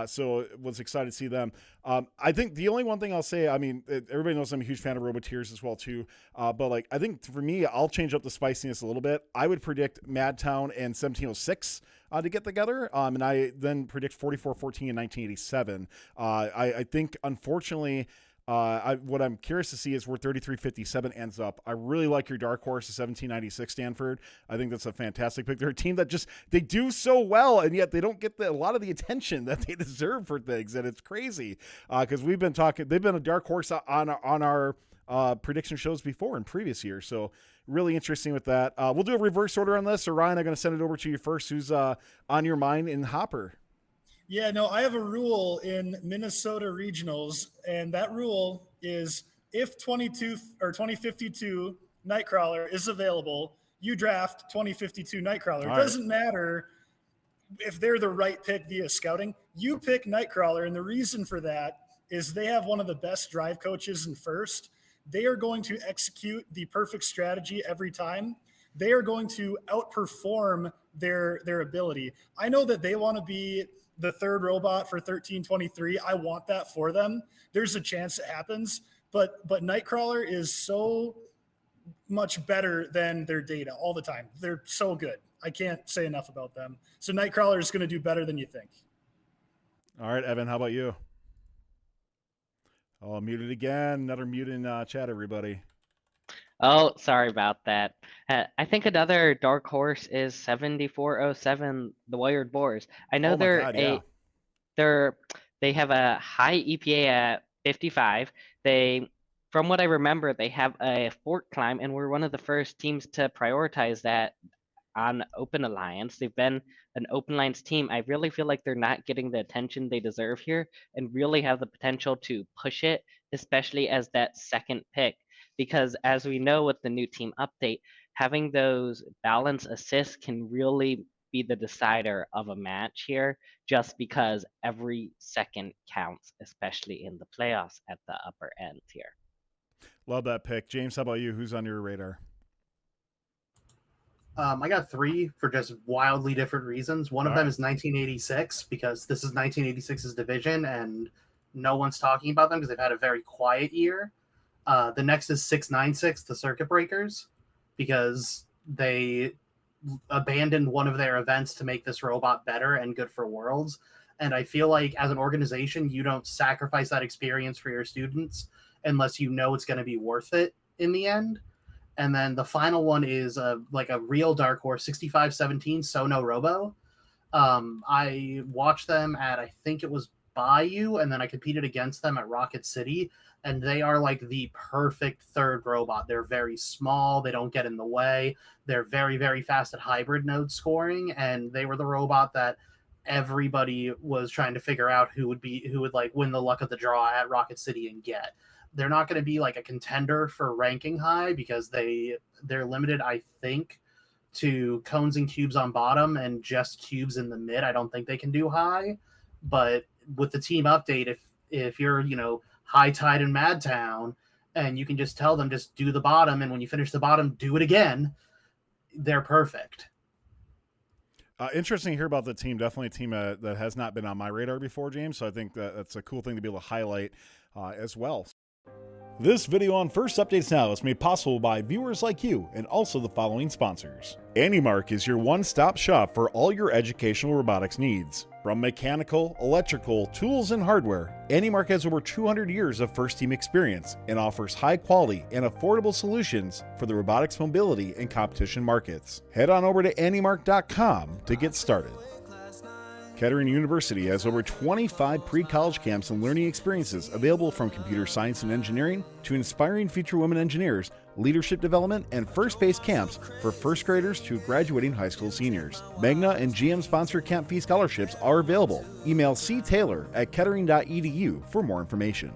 So was excited to see them. I think the only one thing I'll say, I mean, everybody knows I'm a huge fan of Robotics as well too. But like, I think for me, I'll change up the spiciness a little bit. I would predict Madtown and 1706 to get together. And I then predict 44-14 in 1987. I think unfortunately, what I'm curious to see is where 3357 ends up. I really like your dark horse, the 1796 Stanford. I think that's a fantastic pick. They're a team that just, they do so well, and yet they don't get a lot of the attention that they deserve for things, and it's crazy because we've been talking, they've been a dark horse on our prediction shows before in previous years, so really interesting with that. We'll do a reverse order on this, so Ryan, I'm going to send it over to you first. Who's on your mind in Hopper? Yeah, no, I have a rule in Minnesota regionals, and that rule is if 2052 Nightcrawler is available, you draft 2052 Nightcrawler. It doesn't matter if they're the right pick via scouting. You pick Nightcrawler, and the reason for that is they have one of the best drive coaches in first. They are going to execute the perfect strategy every time. They are going to outperform their ability. I know that they want to be the third robot for 1323. I want that for them. There's a chance it happens, but Nightcrawler is so much better than their data all the time. They're so good. I can't say enough about them. So Nightcrawler is going to do better than you think. All right, Evan, how about you? Oh, muted again. Another mute in chat, everybody. Oh, sorry about that. I think another dark horse is 7407, the Wired Boars. I know they have a high EPA at 55. From what I remember, they have a fort climb, and we're one of the first teams to prioritize that on Open Alliance. They've been an Open Alliance team. I really feel like they're not getting the attention they deserve here, and really have the potential to push it, especially as that second pick. Because as we know with the new team update, having those balance assists can really be the decider of a match here, just because every second counts, especially in the playoffs at the upper end here. Love that pick. James, how about you? Who's on your radar? I got three for just wildly different reasons. One of them is 1986, because this is 1986's division, and no one's talking about them because they've had a very quiet year. The next is 696, the Circuit Breakers, because they abandoned one of their events to make this robot better and good for Worlds. And I feel like as an organization, you don't sacrifice that experience for your students unless you know it's going to be worth it in the end. And then the final one is like a real dark horse, 6517 Sono Robo. I watched them at, I think it was Bayou, and then I competed against them at Rocket City, and they are like the perfect third robot. They're very small, they don't get in the way, they're very, very fast at hybrid node scoring, and they were the robot that everybody was trying to figure out who would like win the luck of the draw at Rocket City and get. They're not going to be like a contender for ranking high because they're limited, I think, to cones and cubes on bottom and just cubes in the mid. I don't think they can do high, but with the team update, if you're, High Tide in Madtown, and you can just tell them, just do the bottom, and when you finish the bottom, do it again, they're perfect. Interesting to hear about the team. Definitely a team that has not been on my radar before, James, so I think that's a cool thing to be able to highlight as well. This video on First Updates Now is made possible by viewers like you and also the following sponsors. AnyMark is your one-stop shop for all your educational robotics needs. From mechanical, electrical, tools, and hardware, AnyMark has over 200 years of first-team experience and offers high-quality and affordable solutions for the robotics mobility and competition markets. Head on over to anymark.com to get started. Kettering University has over 25 pre-college camps and learning experiences available, from computer science and engineering to inspiring future women engineers, leadership development, and first-based camps for first graders to graduating high school seniors. Magna and GM-sponsored camp fee scholarships are available. Email ctaylor@kettering.edu for more information.